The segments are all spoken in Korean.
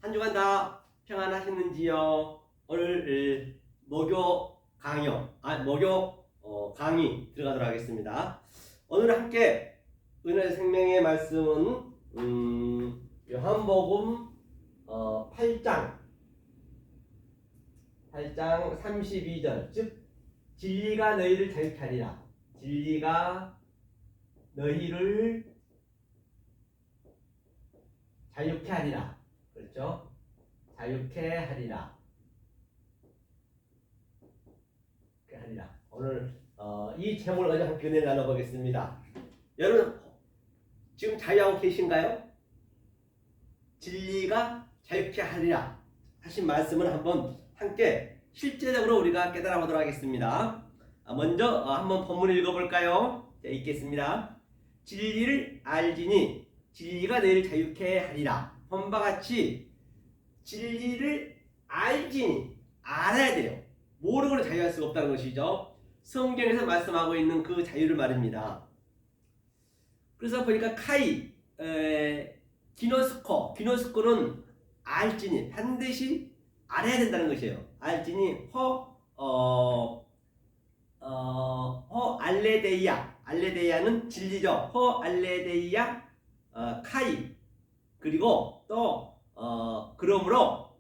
한 주간 다 평안하셨는지요? 오늘 목요 강의 들어가도록 하겠습니다. 오늘 함께 은혜 생명의 말씀은 요한복음 8장 32절, 즉 진리가 너희를 자유케 하리라. 진리가 너희를 자유케 하리라. 그렇죠? 자유케 하리라. 오늘 이 제목을 가지고 함께 은혜를 나눠보겠습니다. 여러분 지금 자유하고 계신가요? 진리가 자유케 하리라 하신 말씀을 한번 함께 실제적으로 우리가 깨달아 보도록 하겠습니다. 먼저 한번 본문을 읽어볼까요? 자, 읽겠습니다. 진리를 알지니 진리가 너희를 자유케 하리라. 본바 같이 진리를 알지니 알아야 돼요. 모르고는 자유할 수가 없다는 것이죠. 성경에서 말씀하고 있는 그 자유를 말입니다. 그래서 보니까 기노스코는 알지니 반드시 알아야 된다는 것이에요. 알지니 알레데이아는 진리죠. 알레데이아 카이, 그리고 또 그러므로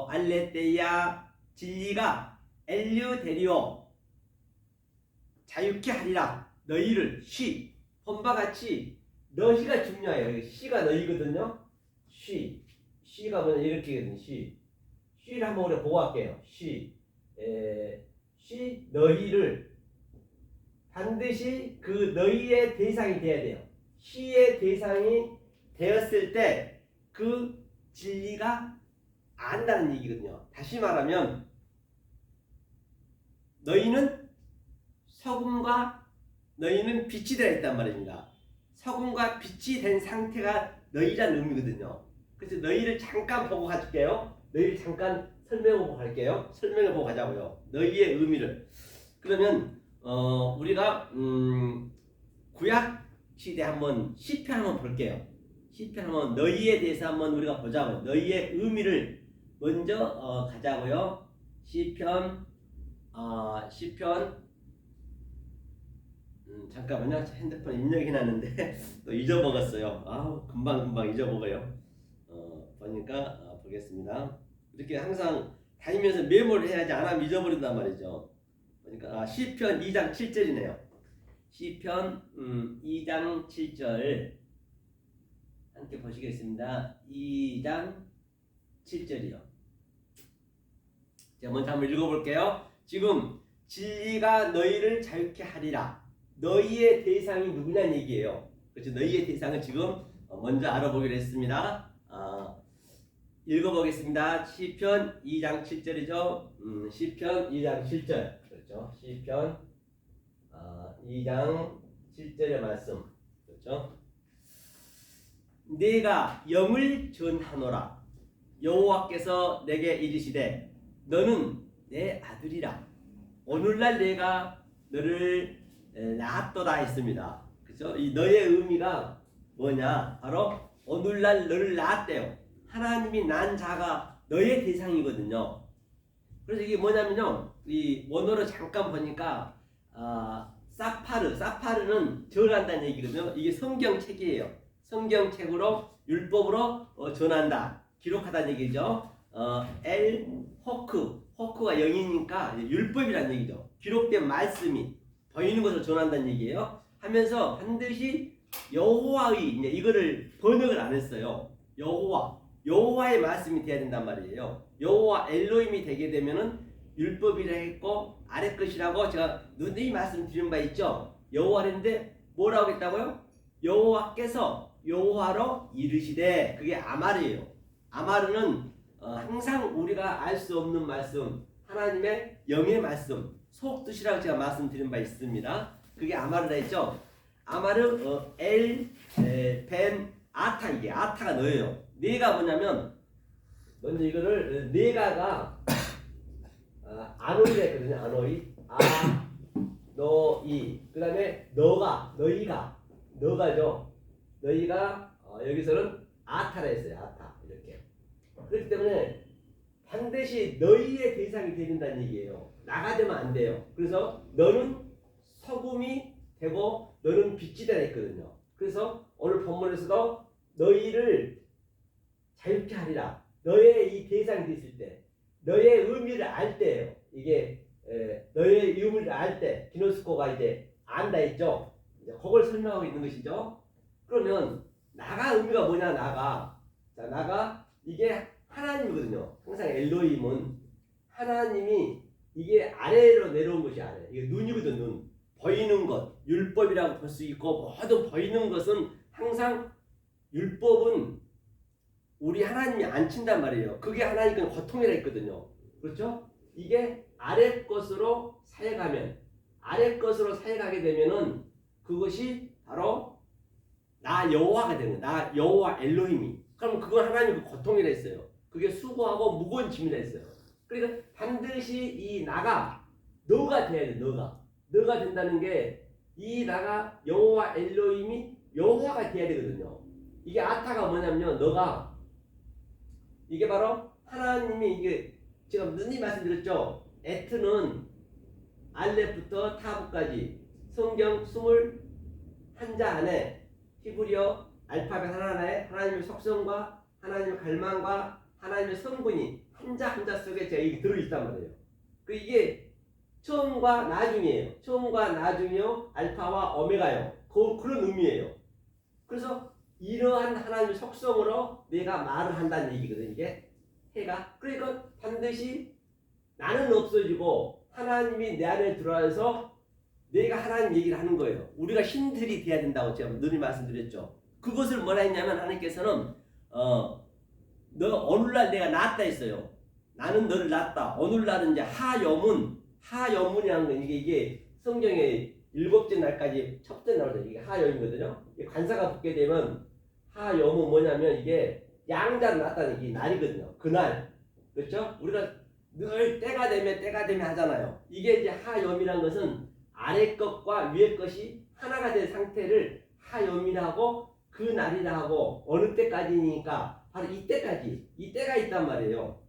알레데이아 진리가 엘류데리오 자유케 하리라. 너희를 본바 같이 너희가 중요해요. 시가 너희거든요. 시가 뭐냐 이렇게거든요. 시를 한번 우리가 보고 할게요. 너희를 반드시 그 너희의 대상이 돼야 돼요. 시의 대상이 되었을 때 그 진리가 안다는 얘기거든요. 다시 말하면 너희는 너희는 빛이 되어 있단 말입니다. 소금과 빛이 된 상태가 너희란 의미거든요. 그래서 너희를 잠깐 보고 가줄게요. 너희를 잠깐 설명해보고 갈게요. 설명해보고 가자고요. 너희의 의미를. 그러면 우리가 구약 시대 한번 시편 한번 볼게요. 시편 한번 너희에 대해서 한번 우리가 보자고요. 너희의 의미를 먼저 가자고요. 시편 잠깐만요. 핸드폰 입력해놨는데 또 잊어먹었어요. 금방 잊어먹어요. 보니까 보겠습니다. 이렇게 항상 다니면서 메모를 해야지, 안 하면 잊어버린단 말이죠. 보니까 시편 2장 7절이네요. 시편 2장 7절 함께 보시겠습니다. 2장 7절이요. 자, 먼저 한번 읽어볼게요. 지금 진리가 너희를 자유케 하리라. 너희의 대상이 누구냐는 얘기예요. 그렇죠? 너희의 대상은 지금 먼저 알아보기로 했습니다. 읽어보겠습니다. 시편 2장 7절이죠. 시편 2장 7절. 그렇죠? 시편 2장 7절의 말씀. 그렇죠? 내가 영을 전하노라. 여호와께서 내게 이르시되 너는 내 아들이라. 오늘날 내가 너를 낳았도다 했습니다. 그렇죠? 이 너의 의미가 뭐냐? 바로 오늘날 너를 낳았대요. 하나님이 난 자가 너의 대상이거든요. 그래서 이게 뭐냐면요, 이 원어로 잠깐 보니까 사파르는 전한다는 얘기거든요. 이게 성경책이에요. 성경책으로 율법으로 전한다, 기록하다는 얘기죠. 호크가 영이니까 율법이라는 얘기죠. 기록된 말씀이 보이는 것을 전한다는 얘기예요. 하면서 반드시 여호와의, 이거를 번역을 안 했어요. 여호와의 말씀이 돼야 된단 말이에요. 여호와 엘로힘이 되게 되면은 율법이라 했고 아래 것이라고 제가 누누이 말씀드린 바 있죠. 여호와인데 뭐라고 했다고요? 여호와께서 여호와로 이르시되, 그게 아마르예요. 아마르는 항상 우리가 알 수 없는 말씀, 하나님의 영의 말씀, 속뜻이라고 제가 말씀드린 바 있습니다. 그게 아마르라 했죠. 아마르 벤 아타, 이게 아타가 너예요. 네가 뭐냐면 먼저 이거를 네가가 아노이라 했거든요. 아노이. 그 다음에 너가죠. 너희가 여기서는 아타라 했어요. 아타. 이렇게 그렇기 때문에 반드시 너희의 대상이 되야 된다는 얘기예요. 나가 되면 안 돼요. 그래서 너는 소금이 되고 너는 빛이 되라 했거든요. 그래서 오늘 본문에서도 너희를 자유케 하리라. 너의 이 대상이 됐을 때, 너의 의미를 알 때예요. 이게 너의 의미를 알 때, 기노스코가 이제 안다 했죠. 이제 그걸 설명하고 있는 것이죠. 그러면 나가 의미가 뭐냐? 나가. 자, 나가 이게 하나님이거든요. 항상 엘로힘은 하나님이 이게 아래로 내려온 것이 아래. 이게 눈이거든, 눈. 보이는 것, 율법이라고 볼 수 있고 모든 보이는 것은 항상 율법은 우리 하나님이 안 친단 말이에요. 그게 하나님께 고통이라 했거든요. 그렇죠? 이게 아래 것으로 사역하면 아래 것으로 사역하게 되면은 그것이 바로 나 여호와가 되는 거예요. 나 여호와 엘로힘이. 그럼 그건 하나님의 고통이라 했어요. 그게 수고하고 무거운 짐이라 했어요. 그러니까 반드시 이 나가 너가 돼야 돼. 너가 된다는 게 이 나가 여호와 엘로힘이 여호와가 돼야 되거든요. 이게 아타가 뭐냐면요. 너가 이게 바로 하나님이 이게 제가 누님 말씀드렸죠. 에트는 알렙부터 타브까지 성경 21자 안에 히브리어 알파벳 하나하나에 하나님의 속성과 하나님의 갈망과 하나님의 성분이 한자 한자 속에 제가 이게 들어있단 말이에요. 그 이게 처음과 나중이에요. 처음과 나중이요. 알파와 오메가요. 그런 의미예요. 그래서 이러한 하나님의 속성으로 내가 말을 한다는 얘기거든요. 이게 해가. 그러니까 반드시 나는 없어지고 하나님이 내 안에 들어와서 내가 하나님 얘기를 하는 거예요. 우리가 신들이 돼야 된다고 제가 늘 말씀드렸죠. 그것을 뭐라 했냐면 하나님께서는 너 오늘날 내가 낳았다 했어요. 나는 너를 낳았다. 오늘날은 이제 하여문이라는 건 이게 성경에 7째 날까지 첫째 나오죠. 이게 하여문이거든요. 관사가 붙게 되면 하여문 뭐냐면 이게 양자를 낳았다는 게 날이거든요. 그날. 그렇죠? 우리가 늘 때가 되면 하잖아요. 이게 이제 하여문이라는 것은 아래 것과 위에 것이 하나가 된 상태를 하여문이라고 그 날이라 하고 어느 때까지니까 바로 이때가 있단 말이에요.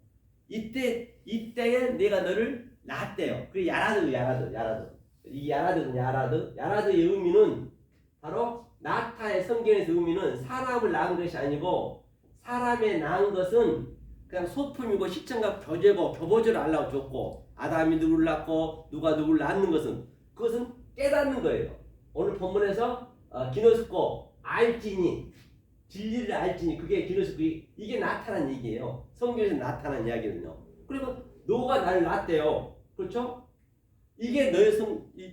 이때에 내가 너를 낳았대요. 그 야라드. 이 야라드의 의미는 바로 나타의 성경에서 의미는 사람을 낳은 것이 아니고 사람의 낳은 것은 그냥 소품이고 시청과 교보제를 하려고 줬고 아담이 누구를 낳고 누가 누구를 낳는 것은 그것은 깨닫는 거예요. 오늘 본문에서 기노스코 알지니 진리를 알지니 그게 기노스코 이게 나타난 얘기예요. 성경에서 나타난 이야기는요. 그리고 너가 나를 낳았대요. 그렇죠? 이게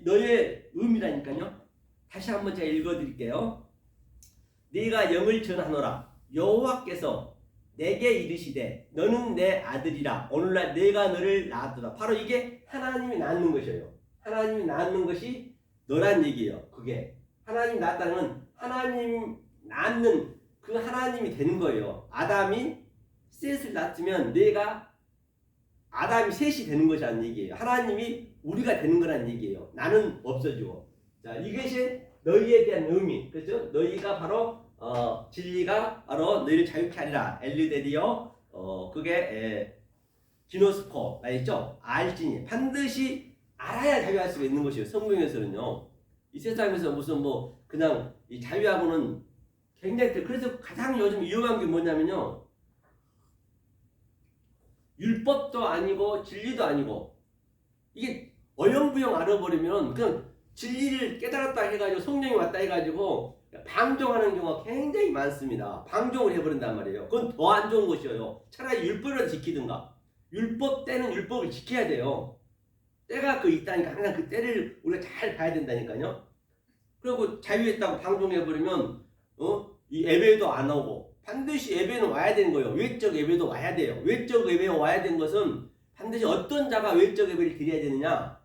너의 의미라니까요. 다시 한번 제가 읽어드릴게요. 네가 영을 전하노라. 여호와께서 내게 이르시되 너는 내 아들이라. 오늘날 내가 너를 낳았도다. 바로 이게 하나님이 낳는 것이에요. 하나님이 낳는 것이 너란 얘기예요. 그게 하나님 낳았다는 건 하나님 낳는 그 하나님이 되는 거예요. 아담이 셋을 낳았으면 아담이 셋이 되는 것이라는 얘기예요. 하나님이 우리가 되는 거라는 얘기예요. 나는 없어지고. 자, 이것이 너희에 대한 의미. 그렇죠? 너희가 바로 진리가 바로 너희를 자유케 하리라. 엘리데디어 그게 기노스코 알죠? 알지니 반드시 알아야 자유할 수가 있는 것이에요. 성경에서는요. 이 세상에서 무슨 그냥 이 자유하고는 굉장히 그래서 가장 요즘 위험한 게 뭐냐면요. 율법도 아니고 진리도 아니고 이게 어영부영 알아버리면 그냥 진리를 깨달았다 해가지고 성령이 왔다 해가지고 방종하는 경우가 굉장히 많습니다. 방종을 해버린단 말이에요. 그건 더 안 좋은 것이에요. 차라리 율법이라도 지키든가. 율법 때는 율법을 지켜야 돼요. 때가 있다니까 항상 그 때를 우리가 잘 봐야 된다니까요. 그리고 자유했다고 방종해버리면 이 예배도 안 오고 반드시 예배는 와야 되는 거예요. 외적 예배도 와야 돼요. 외적 예배에 와야 되는 것은 반드시 어떤 자가 외적 예배를 드려야 되느냐.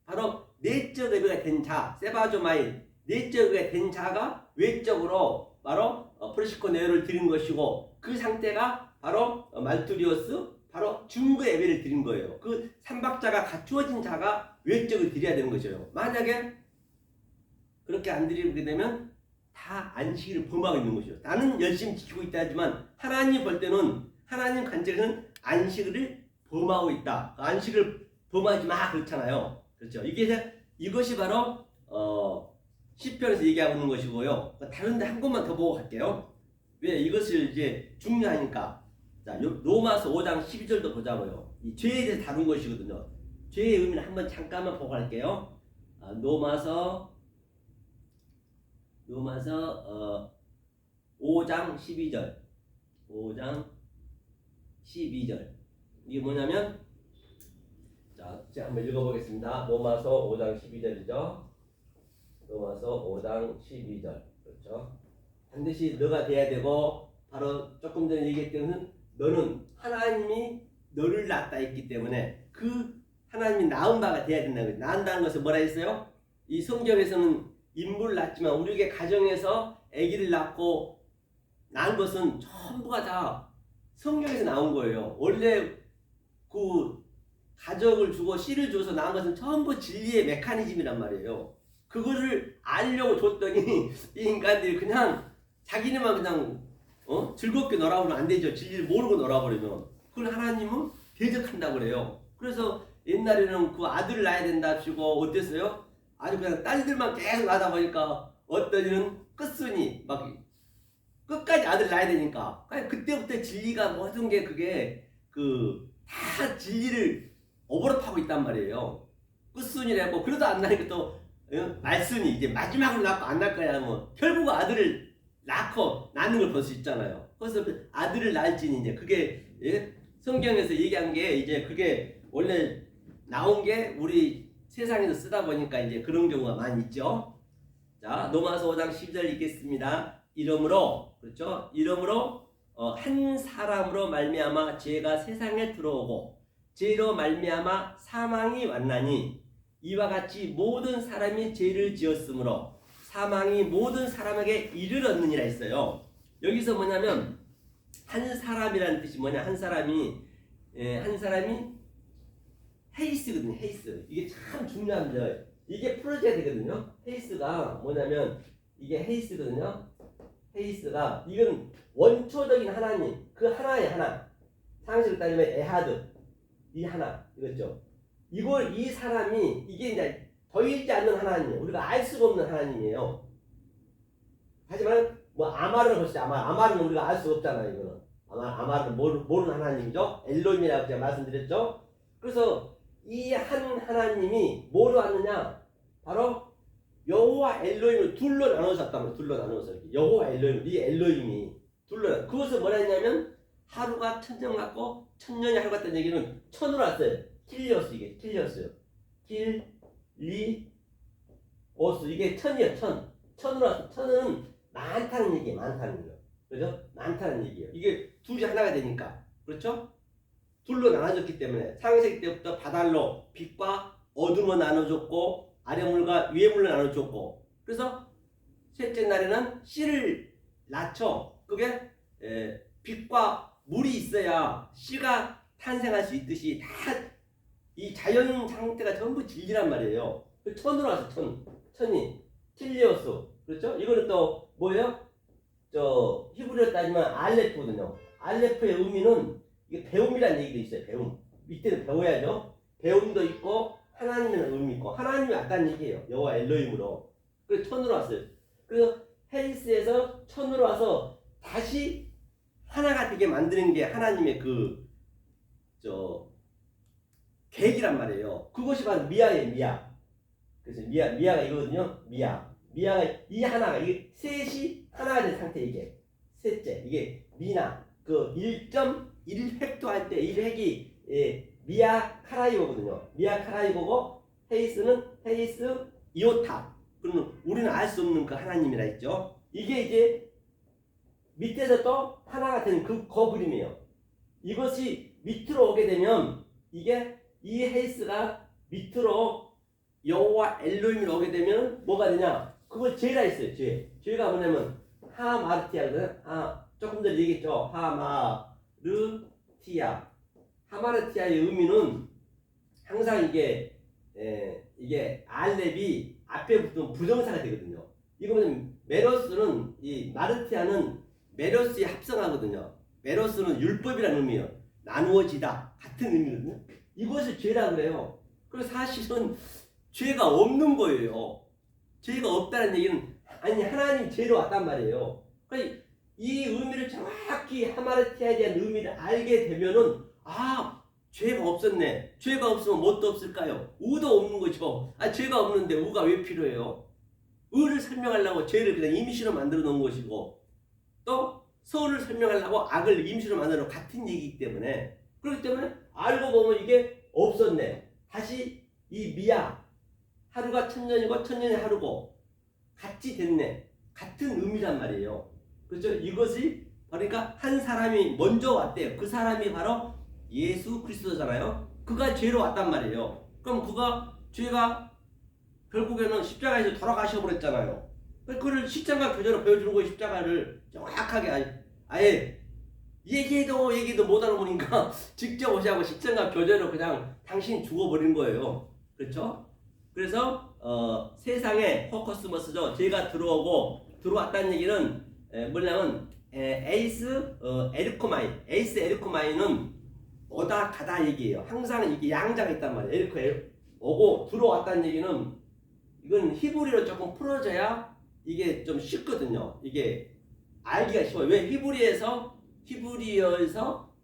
바로 내적 예배가 된 자, 세바조마인 내적 예배가 된 자가 외적으로 바로 프로시코 네오를 드린 것이고 그 상태가 바로 말투리오스 바로 중부 예배를 드린 거예요. 그 삼박자가 갖추어진 자가 외적을 드려야 되는 것이에요. 만약에 그렇게 안 드리게 되면 다 안식일을 범하고 있는 것이죠. 나는 열심히 지키고 있다 하지만 하나님 볼 때는 하나님 관점에서는 안식을 범하고 있다. 안식을 범하지 마 그렇잖아요. 그렇죠. 이것이 바로 시편에서 얘기하고 있는 것이고요. 다른데 한 곳만 더 보고 갈게요. 왜 이것을 이제 중요하니까. 자, 로마서 5장 12절도 보자고요. 이 죄에 대해서 다룬 것이거든요. 죄의 의미를 한번 잠깐만 보고 갈게요. 로마서 5장 12절. 5장 12절. 이게 뭐냐면, 자, 제가 한번 읽어보겠습니다. 로마서 5장 12절이죠. 로마서 5장 12절. 그렇죠. 반드시 너가 돼야 되고, 바로 조금 전에 얘기했던 너는 하나님이 너를 낳았다 했기 때문에 그 하나님이 낳은 바가 돼야 된다는 거예요. 낳는다는 것은 뭐라 했어요? 이 성경에서는 인물을 낳지만 우리에게 가정에서 아기를 낳고 낳은 것은 전부가 다 성경에서 나온 거예요. 원래 그 가족을 주고 씨를 줘서 낳은 것은 전부 진리의 메커니즘이란 말이에요. 그거를 알려고 줬더니 이 인간들이 그냥 자기네만 그냥 즐겁게 놀아보면 안 되죠. 진리를 모르고 놀아버리면. 그걸 하나님은 대적한다고 그래요. 그래서 옛날에는 그 아들을 낳아야 된다 하시고 어땠어요? 아주 그냥 딸들만 계속 낳다 보니까 어떤 이는 끝순이 막 끝까지 아들 낳아야 되니까 그때부터 진리가 모든 게 그게 다 진리를 오버랩하고 있단 말이에요. 끝순이라고 그래도 안 나니까 또 말순이 이제 마지막으로 낳고 안 낳을 거야 뭐 결국 아들을 낳는 걸 볼 수 있잖아요. 그래서 아들을 낳을지니 이제 그게 성경에서 얘기한 게 이제 그게 원래 나온 게 우리 세상에서 쓰다 보니까 이제 그런 경우가 많이 있죠. 자, 로마서 5장 10절 읽겠습니다. 이러므로 그렇죠? 이러므로 한 사람으로 말미암아 죄가 세상에 들어오고 죄로 말미암아 사망이 왔나니 이와 같이 모든 사람이 죄를 지었으므로 사망이 모든 사람에게 이르렀느니라 했어요. 여기서 뭐냐면 한 사람이라는 뜻이 뭐냐? 한 사람이 헤이스거든요. 헤이스. 이게 참 중요합니다. 이게 풀어져야 되거든요. 헤이스가 뭐냐면 이게 헤이스거든요. 헤이스가 이건 원초적인 하나님, 그 하나의 하나. 상식으로 따지면 에하드, 이 하나, 이거죠. 이 사람이 이게 이제 보이지 않는 하나님이에요. 우리가 알 수가 없는 하나님이에요. 하지만 뭐 아마르를 보시죠. 아마르는 우리가 알 수 없잖아요. 이거는 아마르는 모르는 하나님이죠. 엘로힘이라고 제가 말씀드렸죠. 그래서 이 한 하나님이 뭐로 왔느냐? 바로 여호와 엘로힘을 둘로 나누셨단 말이에요. 둘로 나누어서 여호와 엘로힘, 이 엘로힘이 둘로 그것을 뭐라 했냐면 하루가 천년 같고 천년이 하루 같다는 얘기는 천으로 왔어요. 킬리오스 이게 킬리오스요. 킬리오스 이게 천이에요. 천으로 왔어. 천은 많다는 얘기예요. 많다는 거. 그죠? 많다는 얘기예요. 이게 둘이 하나가 되니까. 그렇죠? 둘로 나눠졌기 때문에 창세기 때부터 바달로 빛과 어둠을 나눠줬고 아래물과 위에물로 나눠줬고 그래서 셋째 날에는 씨를 낳죠. 그게 빛과 물이 있어야 씨가 탄생할 수 있듯이 다 이 자연 상태가 전부 진리란 말이에요. 천으로 와서 천이 킬리오스 그렇죠? 이거는 또 뭐예요? 히브리어로 따지면 알레프거든요. 알레프의 의미는 이게 배움이라는 얘기도 있어요. 배움. 밑에는 배워야죠. 배움도 있고 하나님이라는 의미 있고 하나님이 왔다는 얘기예요. 여호와 엘로힘으로. 그래서 천으로 왔어요. 그래서 헤이스에서 천으로 와서 다시 하나가 되게 만드는 게 하나님의 계획이란 말이에요. 그것이 바로 미아예요. 미아. 그래서 미아가 이거거든요. 미아가 이 하나가 이게 셋이 하나가 된 상태 이게 셋째 이게 미나 1.1획도 할 때 1획이 미아 카라이오거든요. 미아 카라이오고 헤이스는 헤이스 이오타. 그러면 우리는 알 수 없는 그 하나님이라 했죠. 이게 이제 밑에서 또 하나가 되는 그 그림이에요. 이것이 밑으로 오게 되면 이게 이 헤이스가 밑으로 여호와 엘로힘으로 오게 되면 뭐가 되냐? 그걸 죄라 했어요. 죄가 뭐냐면 하마르티아거든. 조금 전에 얘기했죠. 하마르티아. 하마르티아의 의미는 항상 이게 알렙이 앞에 붙으면 부정사가 되거든요. 이거는 메로스는 이 마르티아는 메로스의 합성하거든요. 메로스는 율법이라는 의미예요. 나누어지다 같은 의미거든요. 이것을 죄라 그래요. 그래서 사실은 죄가 없는 거예요. 죄가 없다는 얘기는 아니 하나님 죄로 왔단 말이에요. 그러니까 이 의미를 정확히 하마르티아에 대한 의미를 알게 되면은 아 죄가 없었네. 죄가 없으면 뭣도 없을까요? 의도 없는 거죠. 아 죄가 없는데 의가 왜 필요해요? 의를 설명하려고 죄를 그냥 임시로 만들어 놓은 것이고 또 선을 설명하려고 악을 임시로 만들어 놓은 같은 얘기이기 때문에 그렇기 때문에 알고 보면 이게 없었네. 다시 이 미야 하루가 천년이고 천년이 하루고 같이 됐네. 같은 의미란 말이에요. 그렇죠? 이것이 그러니까 한 사람이 먼저 왔대요. 그 사람이 바로 예수 그리스도잖아요. 그가 죄로 왔단 말이에요. 그럼 그가 죄가 결국에는 십자가에서 돌아가셔 버렸잖아요. 그걸 십자가 교제로 보여주는 거예요. 십자가를 정확하게 아예 얘기해도 못 알아보니까 직접 오시하고 십자가 교제로 그냥 당신 죽어버린 거예요. 그렇죠? 그래서 세상에 포커스머스죠. 죄가 들어왔다는 얘기는 뭐냐면 에이스 에르코마이는 오다 가다 얘기예요. 항상 이게 양자가 있단 말이에요. 오고 들어왔다는 얘기는 이건 히브리어로 조금 풀어줘야 이게 좀 쉽거든요. 이게 알기가 쉬워요. 왜 히브리어에서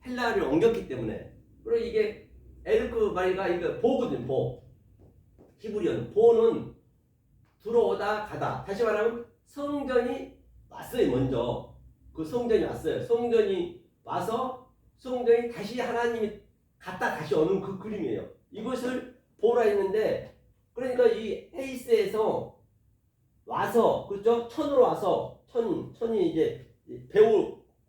헬라어를 옮겼기 때문에. 그리고 이게 에르코마이가 이거 보거든요. 보. 히브리어는 보는 들어오다 가다. 다시 말하면 성전이 왔어요. 먼저 그 성전이 왔어요. 성전이 와서 성전이 다시 하나님이 갔다 다시 오는 그 그림이에요. 이것을 보라 했는데 그러니까 이 헤이스에서 와서 그렇죠? 천으로 와서 천이 이제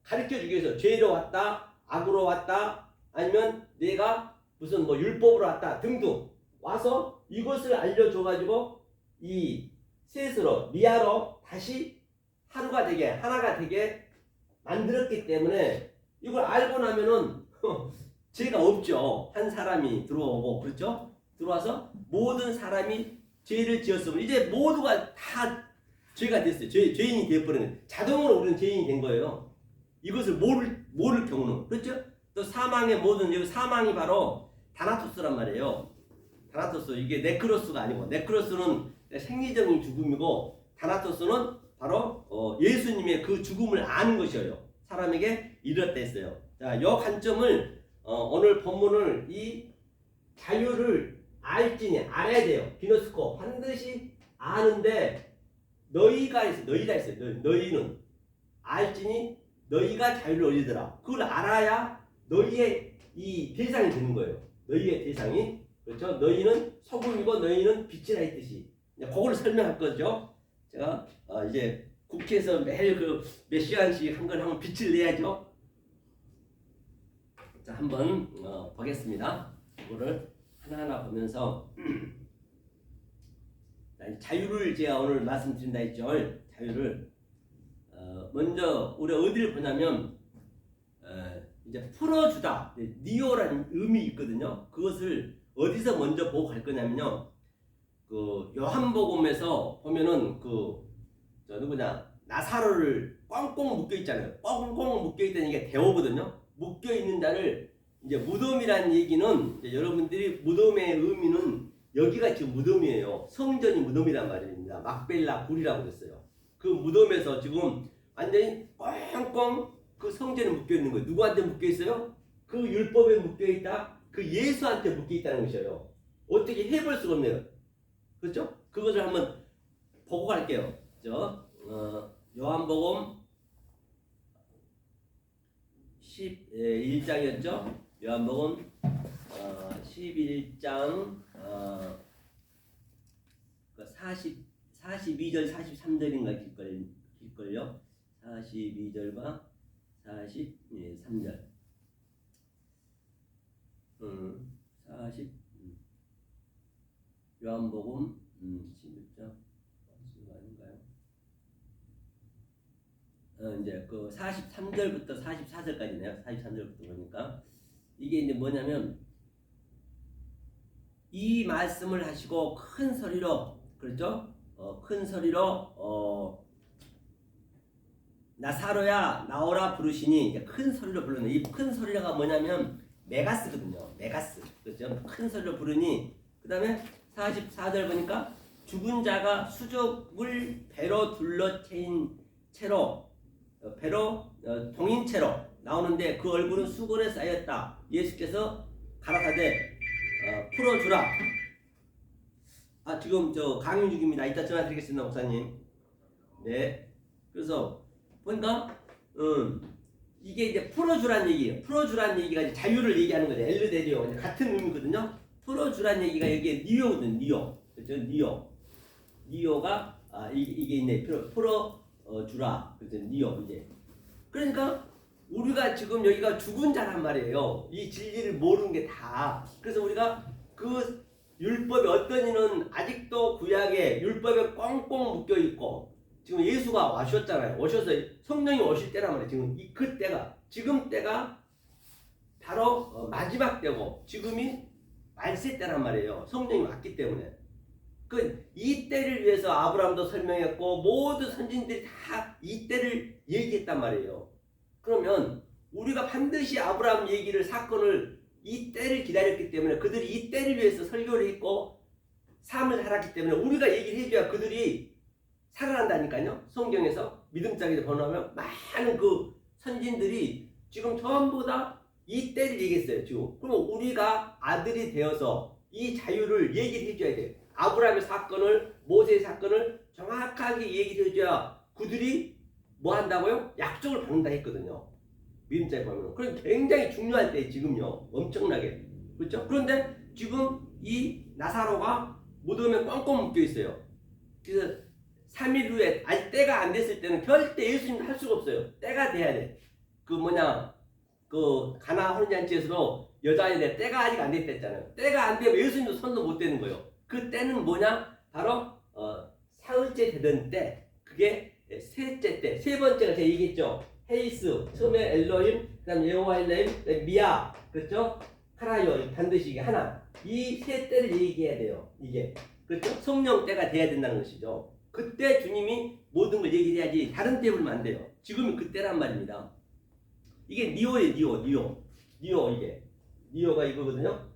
가르쳐 주기 위해서 죄로 왔다, 악으로 왔다, 아니면 내가 무슨 뭐 율법으로 왔다 등등 와서 이것을 알려줘가지고 이 셋으로 미아로 다시 하루가 되게 하나가 되게 만들었기 때문에 이걸 알고 나면은 죄가 없죠. 한 사람이 들어오고 그렇죠? 들어와서 모든 사람이 죄를 지었으면 이제 모두가 다 죄가 됐어요. 죄인이 되어버리는 자동으로 우리는 죄인이 된 거예요. 이것을 모를 경우는 그렇죠? 또 사망의 모든 여기 사망이 바로 다나토스란 말이에요. 다나토스 이게 네크로스가 아니고 네크로스는 생리적인 죽음이고 다나토스는 바로 예수님의 그 죽음을 아는 것이에요. 사람에게 이르렀다 했어요. 자, 이 관점을 오늘 본문을 이 자유를 알지니 알아야 돼요. 기노스코 반드시 아는데 너희가 있어요. 너희는 알지니 너희가 자유를 얻으리라. 그걸 알아야 너희의 이 대상이 되는 거예요. 너희의 대상이 그렇죠. 너희는 소금이고 너희는 빛이라 했듯이 그걸 설명할 거죠. 제가 이제 국회에서 매일 그 몇 시간씩 한 건 하면 빛을 내야죠. 자, 한번 보겠습니다. 이거를 하나하나 보면서 자유를 제가 오늘 말씀드린다 했죠. 자유를 먼저 우리가 어디를 보냐면 이제 풀어주다 니오라는 의미 있거든요. 그것을 어디서 먼저 보고 갈 거냐면요. 그 요한복음에서 보면은 나사로를 꽁꽁 묶여 있잖아요. 꽁꽁 묶여 있다는 게 대오거든요. 묶여 있는 자를 이제 무덤이라는 얘기는 이제 여러분들이 무덤의 의미는 여기가 지금 무덤이에요. 성전이 무덤이란 말입니다. 막벨라 굴이라고 그랬어요. 그 무덤에서 지금 완전히 꽁꽁 그 성전에 묶여 있는 거예요. 누구한테 묶여 있어요? 그 율법에 묶여 있다. 그 예수한테 묶여 있다는 것이에요. 어떻게 해볼 수가 없네요. 그렇죠? 그것을 한번 보고 갈게요. 요한복음 11장이었죠? 요한복음 11장 42절 43절인가 길걸요? 42절과 43절 40 요한복음 11장 아닌가요? 이제 그 43절부터 44절까지네요. 43절부터 보니까 이게 이제 뭐냐면 이 말씀을 하시고 큰 소리로 그렇죠? 큰 소리로 나사로야 나오라 부르시니 이제 큰 소리로 부르는 이 큰 소리가 뭐냐면 메가스거든요. 메가스. 그렇죠? 큰 소리로 부르니 그다음에 44절 보니까 죽은 자가 수족을 배로 둘러채인 채로 배로 동인 채로 나오는데 그 얼굴은 수건에 쌓였다. 예수께서 가라사대 풀어주라. 지금 저 강의 중입니다. 이따 전화 드리겠습니다, 목사님. 네. 그래서 보니까 이게 이제 풀어주란 얘기예요. 풀어주란 얘기가 이제 자유를 얘기하는 거죠. 엘르데리오 같은 의미거든요. 풀어주란 얘기가 여기에 니오거든. 니오. 그렇죠? 니오가 이게 있네. 풀어주라. 그렇죠? 니오 이제. 그러니까 우리가 지금 여기가 죽은 자란 말이에요. 이 진리를 모르는 게 다. 그래서 우리가 그 율법이 어떤 이는 아직도 구약에 율법에 꽁꽁 묶여 있고 지금 예수가 와셨잖아요. 오셔서 성령이 오실 때란 말이에요. 지금 그 때가 지금 때가 바로 마지막 때고 지금이 말세 때란 말이에요. 성령이 왔기 때문에. 이 때를 위해서 아브라함도 설명했고 모든 선진들이 다 이 때를 얘기했단 말이에요. 그러면 우리가 반드시 아브라함 얘기를 사건을 이 때를 기다렸기 때문에 그들이 이 때를 위해서 설교를 했고 삶을 살았기 때문에 우리가 얘기를 해줘야 그들이 살아난다니까요. 성경에서 믿음장에서 번호하면 많은 그 선진들이 지금 전부 다 이 때를 얘기했어요. 지금. 그럼 우리가 아들이 되어서 이 자유를 얘기를 해줘야 돼요. 아브라함의 사건을 모세의 사건을 정확하게 얘기를 해줘야 그들이 뭐 한다고요? 약속을 받는다 했거든요. 믿음자에 보면. 그럼 굉장히 중요할 때 지금요. 엄청나게. 그렇죠? 그런데 지금 이 나사로가 무덤에 꽁꽁 묶여 있어요. 그래서 3일 후에 아직 때가 안 됐을 때는 절대 예수님 할 수가 없어요. 때가 돼야 돼. 그 가나 혼인잔치에서도 여자애들 때가 아직 안 됐댔잖아요. 때가 안 되면 예수님도 손도 못 대는 거예요. 그 때는 뭐냐? 바로 사흘째 되던 때. 그게 셋째 때. 세 번째가 제가 얘기했죠. 헤이스, 처음에 엘로힘, 그 다음에 여호와 엘로힘, 미아, 그렇죠? 하라요, 반드시 이게 하나. 이 세 때를 얘기해야 돼요. 이게. 그렇죠? 성령 때가 돼야 된다는 것이죠. 그때 주님이 모든 걸 얘기해야지 다른 때 부르면 안 돼요. 지금이 그때란 말입니다. 이게 니오예요. 니오 이게. 니오가 이거거든요.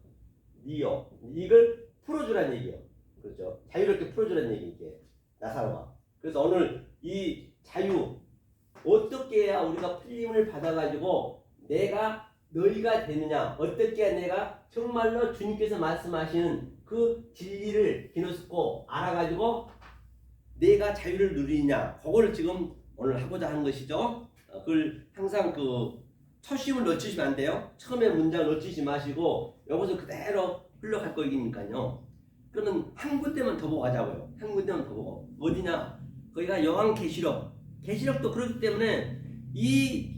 니오. 이걸 풀어주라는 얘기예요. 그렇죠? 자유롭게 풀어주라는 얘기 이게. 나사로가. 그래서 오늘 이 자유 어떻게 해야 우리가 풀림을 받아가지고 너희가 되느냐, 어떻게 해야 내가 정말로 주님께서 말씀하시는 그 진리를 기노스코 알아가지고 내가 자유를 누리냐, 그거를 지금 오늘 하고자 하는 것이죠. 그걸 항상 그 초심을 놓치시면 안 돼요. 처음에 문장 놓치지 마시고 여기서 그대로 흘러갈 거니까요. 그러면 한 군데만 더 보고 가자고요. 한 군데만 더 보고. 어디냐? 거기가 요한계시록. 계시록도 그렇기 때문에 이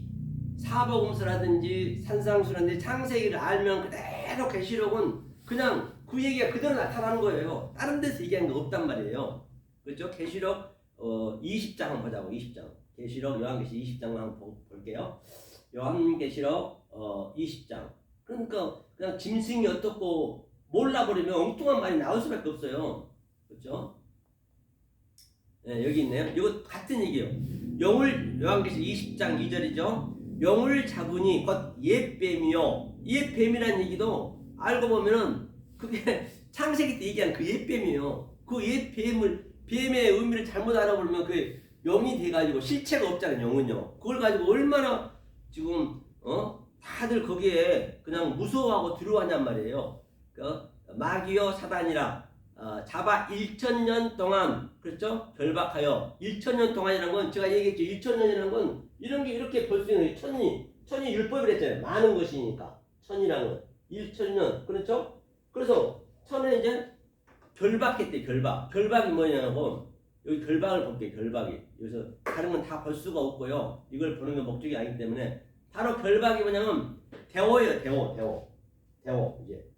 사복음서라든지 산상수라든지 창세기를 알면 그대로 계시록은 그냥 그 얘기가 그대로 나타나는 거예요. 다른 데서 얘기한 거 없단 말이에요. 그렇죠? 계시록 20장 한번 보자고. 20장. 계시록 요한계시 20장 한번 볼게요. 요한계시록 20장. 그러니까 그냥 짐승이 어떻고 몰라버리면 엉뚱한 말이 나올 수밖에 없어요. 그렇죠? 네, 여기 있네요. 이거 같은 얘기예요. 영을 요한계시 20장 2절이죠. 영을 잡으니 곧 옛뱀이요. 옛뱀이라는 얘기도 알고 보면은 그게 창세기 때 얘기한 그 옛뱀이에요. 그 뱀의 의미를 잘못 알아보면 그 영이 돼가지고 실체가 없잖아요. 영은요. 그걸 가지고 얼마나 지금 다들 거기에 그냥 무서워하고 두려워하냔 말이에요. 마귀요 사단이라 잡아 1000년 동안 그렇죠? 결박하여 1000년 동안이라는 건 제가 얘기했죠. 1000년이라는 건 이런 게 이렇게 볼 수 있는 천이 율법이라 했잖아요. 많은 것이니까 천이라는 건 1000년 그렇죠? 그래서 천에 이제 결박했대. 결박이 뭐냐고 여기 결박을 볼게요. 결박이 여기서 다른 건 다 볼 수가 없고요. 이걸 보는 게 목적이 아니기 때문에 바로 결박이 뭐냐면 대오예요. 대오 이제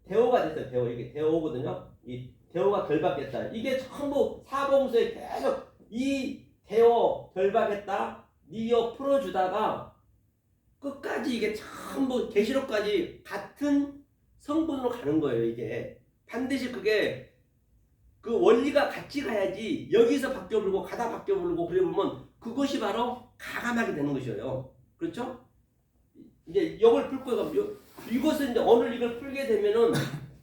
대오가 됐어요. 대오 이게 대오거든요. 이 대오가 결박했다. 이게 전부 사복음서에 계속 이 대오 결박했다. 니오 풀어주다가 끝까지 이게 전부 계시록까지 같은 성분으로 가는 거예요. 이게 반드시 그게 그 원리가 같이 가야지 여기서 바뀌어 불고 가다 바뀌어 불고 그래 보면 그것이 바로 가감하게 되는 것이에요. 그렇죠? 이제 이걸 풀 거가 이것은 이제 오늘 이걸 풀게 되면은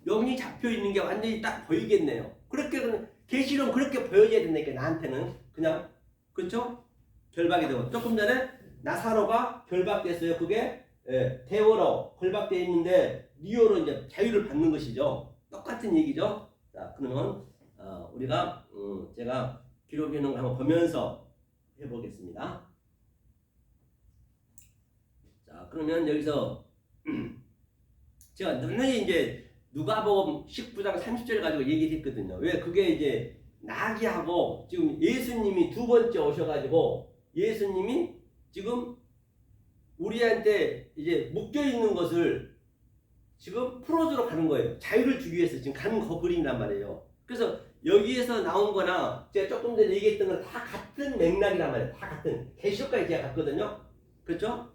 영이 잡혀 있는 게 완전히 딱 보이겠네요. 그렇게 계시론 그렇게 보여져야 된다니까 나한테는 그냥 그렇죠? 결박이 되고 조금 전에 나사로가 결박됐어요. 그게 대어로 결박되어 있는데 니오로 이제 자유를 받는 것이죠. 똑같은 얘기죠. 자 그러면 우리가 제가 기록해 놓은 거 한번 보면서 해보겠습니다. 자 그러면 여기서 제가 늘 이제 누가복음 19장 30절 가지고 얘기를 했거든요. 왜 그게 이제 나귀하고 지금 예수님이 두 번째 오셔가지고 예수님이 지금 우리한테 이제 묶여 있는 것을 지금 풀어주러 가는 거예요. 자유를 주기 위해서 지금 가는 거 그림이란 말이에요. 그래서 여기에서 나온 거나 제가 조금 전에 얘기했던 건 다 같은 맥락이란 말이에요. 다 같은 계시록까지 제가 갔거든요. 그렇죠?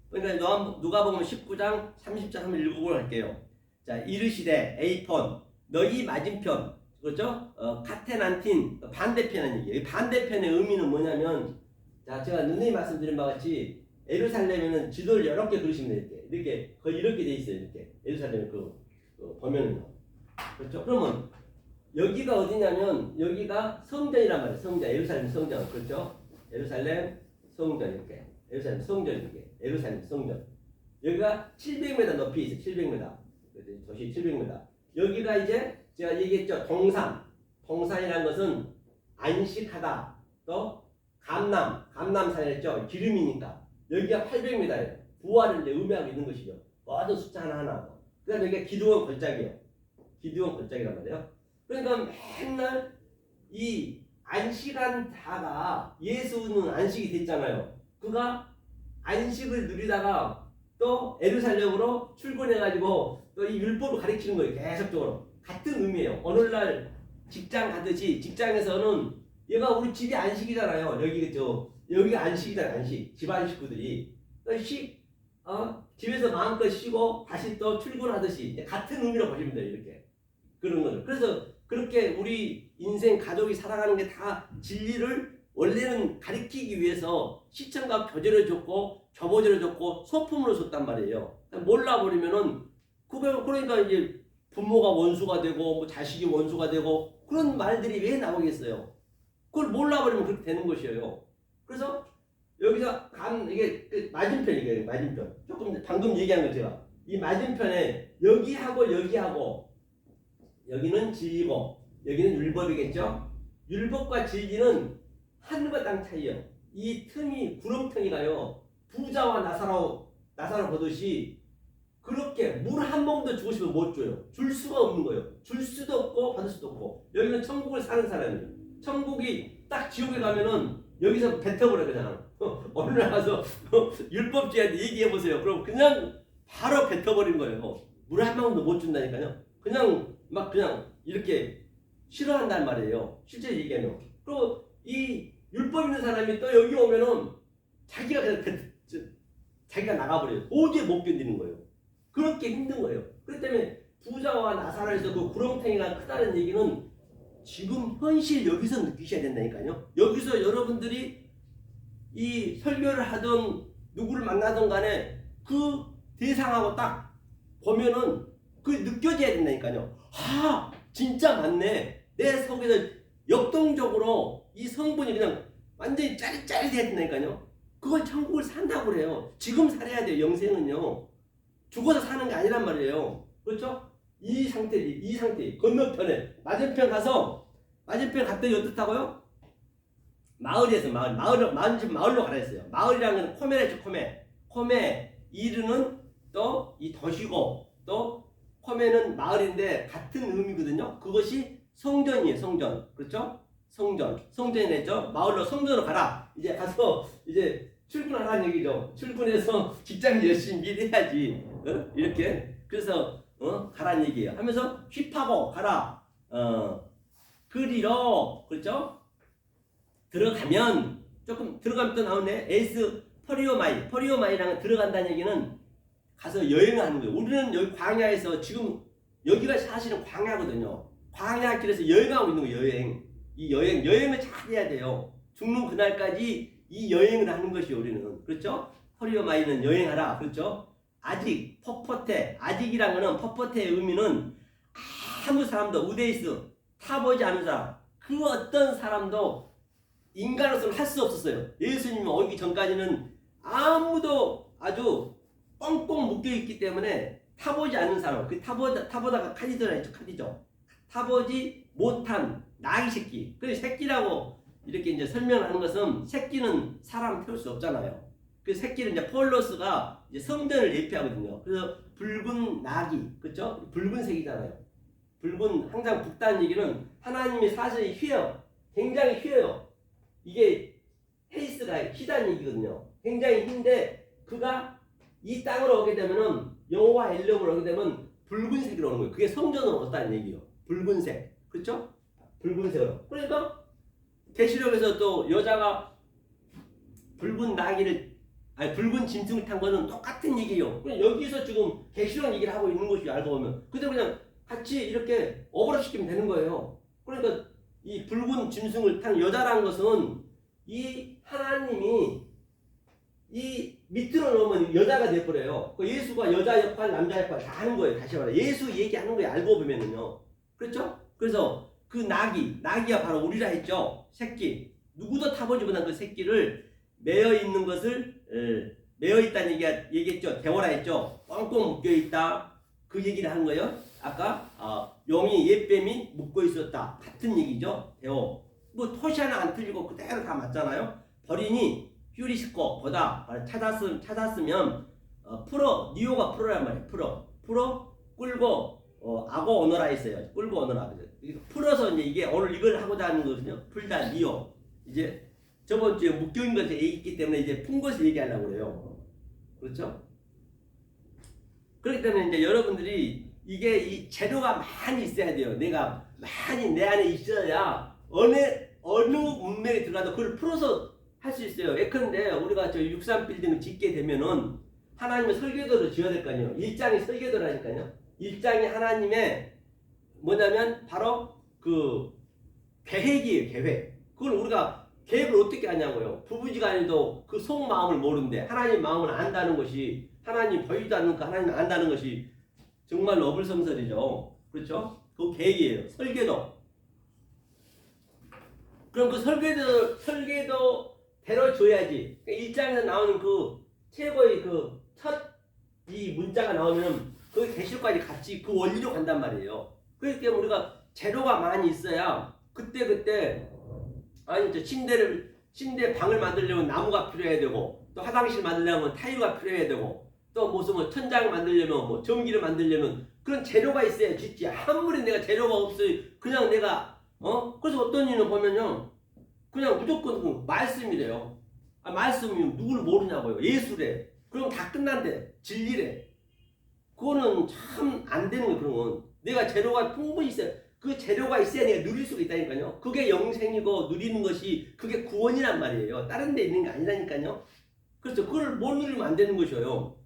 그러니까 누가복음 19장 30절 한번 읽어보도록 할게요. 자 이르시되 에이폰 너희 맞은편 그렇죠? 카테난틴 반대편은 얘기예요. 반대편의 의미는 뭐냐면 자 제가 누누이 말씀드린 바와 같이 예루살렘에는 지도를 여러 개 그리시면 이렇게 거의 이렇게 돼 있어요. 이렇게 예루살렘 보면은요. 그렇죠? 그러면 여기가 어디냐면 여기가 성전이란 말이에요. 성전 예루살렘 성전 그렇죠? 예루살렘 성전 이렇게 예루살렘 성전 이렇게 예루살렘 성전 여기가 700m 높이 있어요. 700m 도시 700m 여기가 이제 제가 얘기했죠. 동산이라는 것은 안식하다 또 감남산을 했죠. 기름이니까 여기가 800m예요. 부활을 이제 의미하고 있는 것이죠. 모든 숫자 하나하나. 그 다음에 여기가 기드온 걸작이에요. 기드온 걸작이란 말이에요. 그러니까 맨날 이 안식한 자가 예수는 안식이 됐잖아요. 그가 안식을 누리다가 또 예루살렘으로 출근해가지고 또 이 율법을 가르치는 거예요. 계속적으로. 같은 의미예요. 오늘날 직장 가듯이 직장에서는 얘가 우리 집이 안식이잖아요. 여기가 안식이잖아요. 안식. 집안 식구들이. 집에서 마음껏 쉬고 다시 또 출근하듯이 같은 의미로 보시면 돼요. 이렇게. 그런 거죠. 그래서 그렇게 우리 인생 가족이 살아가는 게 다 진리를 원래는 가르치기 위해서 시청과 교재를 줬고 교보제를 줬고 소품으로 줬단 말이에요. 몰라버리면은 그러니까 이제 부모가 원수가 되고 뭐 자식이 원수가 되고 그런 말들이 왜 나오겠어요? 그걸 몰라버리면 그렇게 되는 것이에요. 그래서 여기서 이게 맞은편이에요. 맞은편. 조금 방금 얘기한 거 제가 이 맞은편에 여기하고 여기는 진리고 여기는 율법이겠죠. 율법과 진리는 하늘과 땅 차이예요. 이 틈이 구름텅이가요. 부자와 나사로 보듯이 그렇게 물 한 모금도 주고 싶으면 못 줘요. 줄 수가 없는 거예요. 줄 수도 없고 받을 수도 없고. 여기는 천국을 사는 사람이에요. 천국이 딱 지옥에 가면은 여기서 뱉어버려 그냥. 어느 날 가서 율법주의한테 얘기해보세요. 그럼 그냥 바로 뱉어버린 거예요. 물 한 모금도 못 준다니까요. 그냥 이렇게 싫어한단 말이에요. 실제 얘기하면. 그리고 이 율법 있는 사람이 또 여기 오면은 자기가 나가버려요. 도저히 못 견디는 거예요. 그렇게 힘든 거예요. 그렇기 때문에 부자와 나사로에서 그 구렁텅이가 크다는 얘기는 지금 현실 여기서 느끼셔야 된다니까요. 여기서 여러분들이 이 설교를 하든 누구를 만나든 간에 그 대상하고 딱 보면은 그 느껴져야 된다니까요. 진짜 맞네. 내 속에서 역동적으로 이 성분이 그냥 완전히 짜릿짜릿해야 된다니까요. 그걸 천국을 산다고 그래요. 지금 살아야 돼요. 영생은요. 죽어서 사는 게 아니란 말이에요. 그렇죠? 이 상태 건너편에 맞은편 갔더니 어떻다고요? 마을로 가라 했어요. 마을이라는 건 코메랬죠. 코메 이르는 또 이 도시고 또 코메는 마을인데 같은 의미거든요. 그것이 성전이에요. 성전. 그렇죠? 성전이 냈죠. 마을로 성전으로 가라. 이제 가서 이제 출근하라는 얘기죠. 출근해서 직장 열심히 일해야지. 이렇게. 그래서 가라는 얘기예요. 하면서 휘파고 가라. 그리로 그렇죠? 들어가면 또 나오네. 에스 퍼리오마이라는 들어간다는 얘기는 가서 여행하는 거예요. 우리는 여기 광야에서 지금 여기가 사실은 광야거든요. 광야 길에서 여행하고 있는 거예요. 여행을 잘 해야 돼요. 죽는 그날까지 이 여행을 하는 것이 우리는 그렇죠? 허리어마이는 여행하라 그렇죠? 아직 퍼포테 아직이란 거는 퍼포테의 의미는 아무 사람도 우데이스 타보지 않은 사람 그 어떤 사람도 인간으로서는 할 수 없었어요. 예수님이 오기 전까지는 아무도 아주 뻥뻥 묶여있기 때문에 타보지 않은 사람 그 타보다가 카디저라 했죠. 카디저 타보지 못한 나귀 새끼 그 새끼라고 이렇게 이제 설명하는 것은 새끼는 사람 태울 수 없잖아요. 그 새끼는 이제 폴로스가 이제 성전을 예표하거든요. 그래서 붉은 나귀 그렇죠? 붉은색이잖아요. 붉은 항상 붉다는 얘기는 하나님이 사실 휘어요. 굉장히 휘어요. 이게 헤이스가 희다는 얘기거든요. 굉장히 흰데 그가 이 땅으로 오게 되면은 여호와 엘림으로 오게 되면 붉은색으로 오는 거예요. 그게 성전으로 왔다는 얘기예요. 붉은색 그렇죠? 붉은색으로. 그러니까 계시록에서 또 여자가 붉은 나귀를 아니 붉은 짐승을 탄 거는 똑같은 얘기예요. 그냥 여기서 지금 계시록 얘기를 하고 있는 것이 알고 보면 그냥 같이 이렇게 어그로시키면 되는 거예요. 그러니까 이 붉은 짐승을 탄 여자라는 것은 이 하나님이 이 밑으로 놓으면 여자가 돼버려요. 그 예수가 여자 역할, 남자 역할 다 하는 거예요. 다시 말해 예수 얘기하는 거예요. 알고 보면은요. 그렇죠? 그래서 그 나귀가 바로 우리라 했죠. 새끼. 누구도 타보지 못한 그 새끼를 매어 있는 것을 매어 있다는 얘기했죠. 데워라 했죠. 뻥뻥 묶여 있다. 그 얘기를 한 거예요. 아까 용이 옛뱀이 묶고 있었다. 같은 얘기죠. 데워. 뭐 토시 하나 안 틀리고 그대로 다 맞잖아요. 버리니 휴리시코 보다 찾았으면 풀어 니오가 풀어란 말이에요. 풀어 끌고 악어 오너라 했어요. 끌고 오너라. 풀어서 이제 이게 오늘 이걸 하고자 하는 거거든요. 풀다 니오. 이제 저번 주에 묶여있는 것에 있기 때문에 이제 푼 것을 얘기하려고 그래요. 그렇죠? 그렇기 때문에 이제 여러분들이 이게 이 재료가 많이 있어야 돼요. 내가 많이 내 안에 있어야 어느 문맥에 들어가도 그걸 풀어서 할 수 있어요. 예컨대 우리가 저 63 빌딩을 짓게 되면은 하나님의 설계도를 지어야 될 거 아니에요. 1장이 설계도라니까요. 1장이 하나님의 뭐냐면 바로 그 계획이에요. 계획. 그걸 우리가 계획을 어떻게 하냐고요. 부부지간에도 그 속마음을 모르는데 하나님 마음을 안다는 것이 하나님 보이지도 않으니까 하나님 안다는 것이 정말 어불성설이죠. 그렇죠? 그 계획이에요. 설계도. 그럼 그 설계도대로 줘야지. 그러니까 1장에서 나오는 그 최고의 그 첫 이 문자가 나오면 그 계시록까지 같이 그 원리로 간단 말이에요. 그렇기 때문에 우리가 재료가 많이 있어야 그때 아니 저 침대 방을 만들려면 나무가 필요해야 되고 또 화장실 만들려면 타일가 필요해야 되고 또 무슨 뭐 천장을 만들려면 뭐 전기를 만들려면 그런 재료가 있어야 짓지. 아무리 내가 재료가 없어요. 그냥 내가 그래서 어떤 이유는 보면요. 그냥 무조건 그 말씀이래요. 말씀이 누구를 모르냐고요. 예수래. 그럼 다 끝난대. 진리래. 그거는 참 안 되는 거예요. 그런 건. 내가 재료가 풍부히 있어요. 그 재료가 있어야 내가 누릴 수가 있다니까요. 그게 영생이고 누리는 것이 그게 구원이란 말이에요. 다른 데 있는 게 아니라니까요. 그렇죠. 그걸 못 누리면 안 되는 것이에요.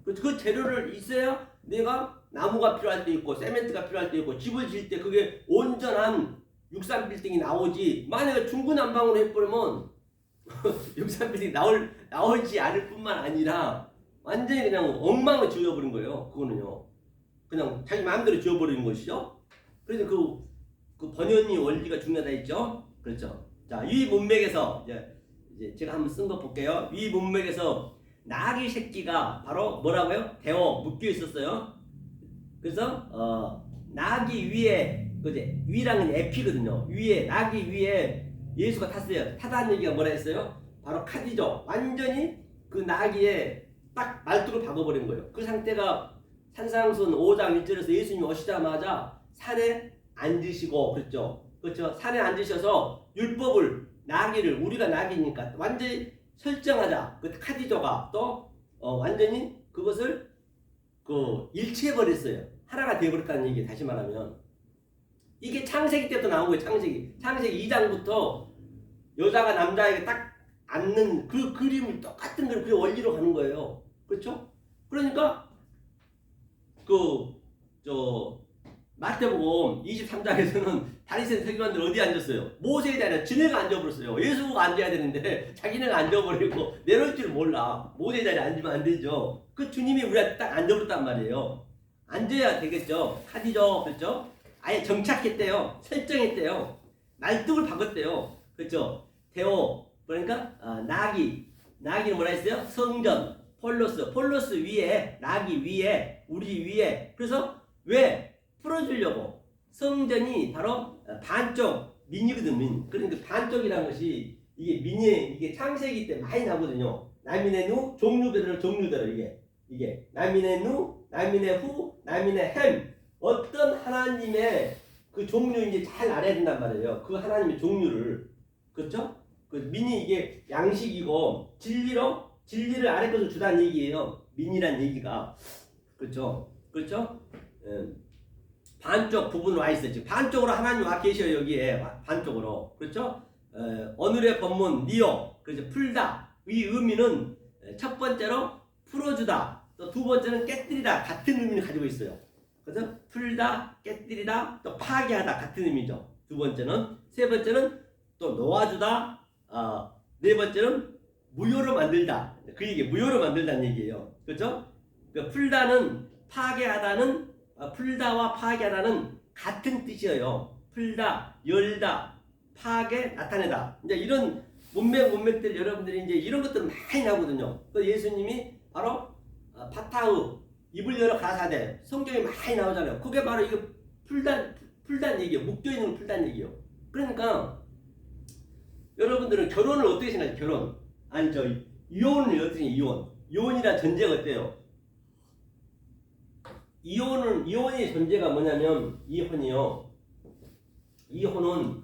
그 재료를 있어야 내가 나무가 필요할 때 있고 세멘트가 필요할 때 있고 집을 지을 때 그게 온전한 63 빌딩이 나오지. 만약에 중구난방으로 해버리면 63 빌딩 나오지 않을 뿐만 아니라 완전히 그냥 엉망으로 지어버린 거예요. 그거는요. 그냥 자기 마음대로 지어버리는 것이죠. 그래서 그 번연이 원리가 중요하다 했죠. 그렇죠. 자, 이 문맥에서 이제 제가 한번 쓴 거 볼게요. 이 문맥에서 나귀 새끼가 바로 뭐라고요? 데워 묶여 있었어요. 그래서 나귀 위에 그제 위랑은 에피거든요. 위에 나귀 위에 예수가 탔어요. 타다는 얘기가 뭐라 했어요? 바로 카디죠. 완전히 그 나귀에 딱 말뚝을 박아버린 거예요. 그 상태가 산상순 5장 1절에서 예수님이 오시자마자 산에 앉으시고 그랬죠. 그렇죠. 산에 앉으셔서 율법을 나귀를 우리가 나귀니까 완전히 설정하자. 그 카디조가 또 완전히 그것을 일치해 버렸어요. 하나가 되어 버렸다는 얘기. 다시 말하면 이게 창세기 때부터 나온 거예요. 창세기 2장부터 여자가 남자에게 딱 앉는 그 그림을 똑같은 그 원리로 가는 거예요. 그렇죠? 그러니까 마태복음 23장에서는 바리새인 서기관들 어디 앉았어요? 모세에 대한 지네가 앉아버렸어요. 예수가 앉아야 되는데 자기네가 앉아버리고 내려올 줄 몰라. 모세 자리에 앉으면 안 되죠. 그 주님이 우리한테 딱 앉아버렸단 말이에요. 앉아야 되겠죠. 카디죠. 그렇죠? 아예 정착했대요. 설정했대요. 말뚝을 바꿨대요. 그렇죠? 데오 그러니까 나기는 뭐라 했어요? 성전 폴로스 위에 나기 위에 우리 위에 그래서 왜? 풀어주려고 성전이 바로 반쪽 민이거든 민. 그러니까 반쪽이라는 것이 이게 민이 이게 창세기 때 많이 나거든요. 남인의 누 종류대로 이게 남인의 누 남인의 후 남인의 햄 어떤 하나님의 그 종류인지 잘 알아야 된단 말이에요. 그 하나님의 종류를 그렇죠? 그 민이 이게 양식이고 진리를 아래 것을 주다는 얘기예요. 민이란 얘기가 그렇죠? 반쪽 부분 와 있어요. 지금 반쪽으로 하나님 와 계셔요. 여기에 반쪽으로 그렇죠? 오늘의 본문 니오 그래서 풀다 이 의미는 첫 번째로 풀어주다 또 두 번째는 깨뜨리다 같은 의미를 가지고 있어요. 그래서 풀다 깨뜨리다 또 파괴하다 같은 의미죠. 두 번째는 세 번째는 또 놓아주다 네 번째는 무효로 만들다 그 얘기 무효로 만들다는 얘기예요. 그렇죠? 그러니까 풀다는 파괴하다는 풀다와 파괴하다는 같은 뜻이에요. 풀다, 열다, 파괴, 나타내다. 이제 이런 문맥들 여러분들이 이제 이런 것들 많이 나오거든요. 그 예수님이 바로 파타우 입을 열어 가사대 성경에 많이 나오잖아요. 그게 바로 이거 풀단 얘기예요. 묶여 있는 걸 풀단 얘기예요. 그러니까 여러분들은 결혼을 어떻게 생각해요? 결혼 아니 이혼을 어떻게 이혼이란 전제가 어때요? 이혼의 전제가 뭐냐면 이혼의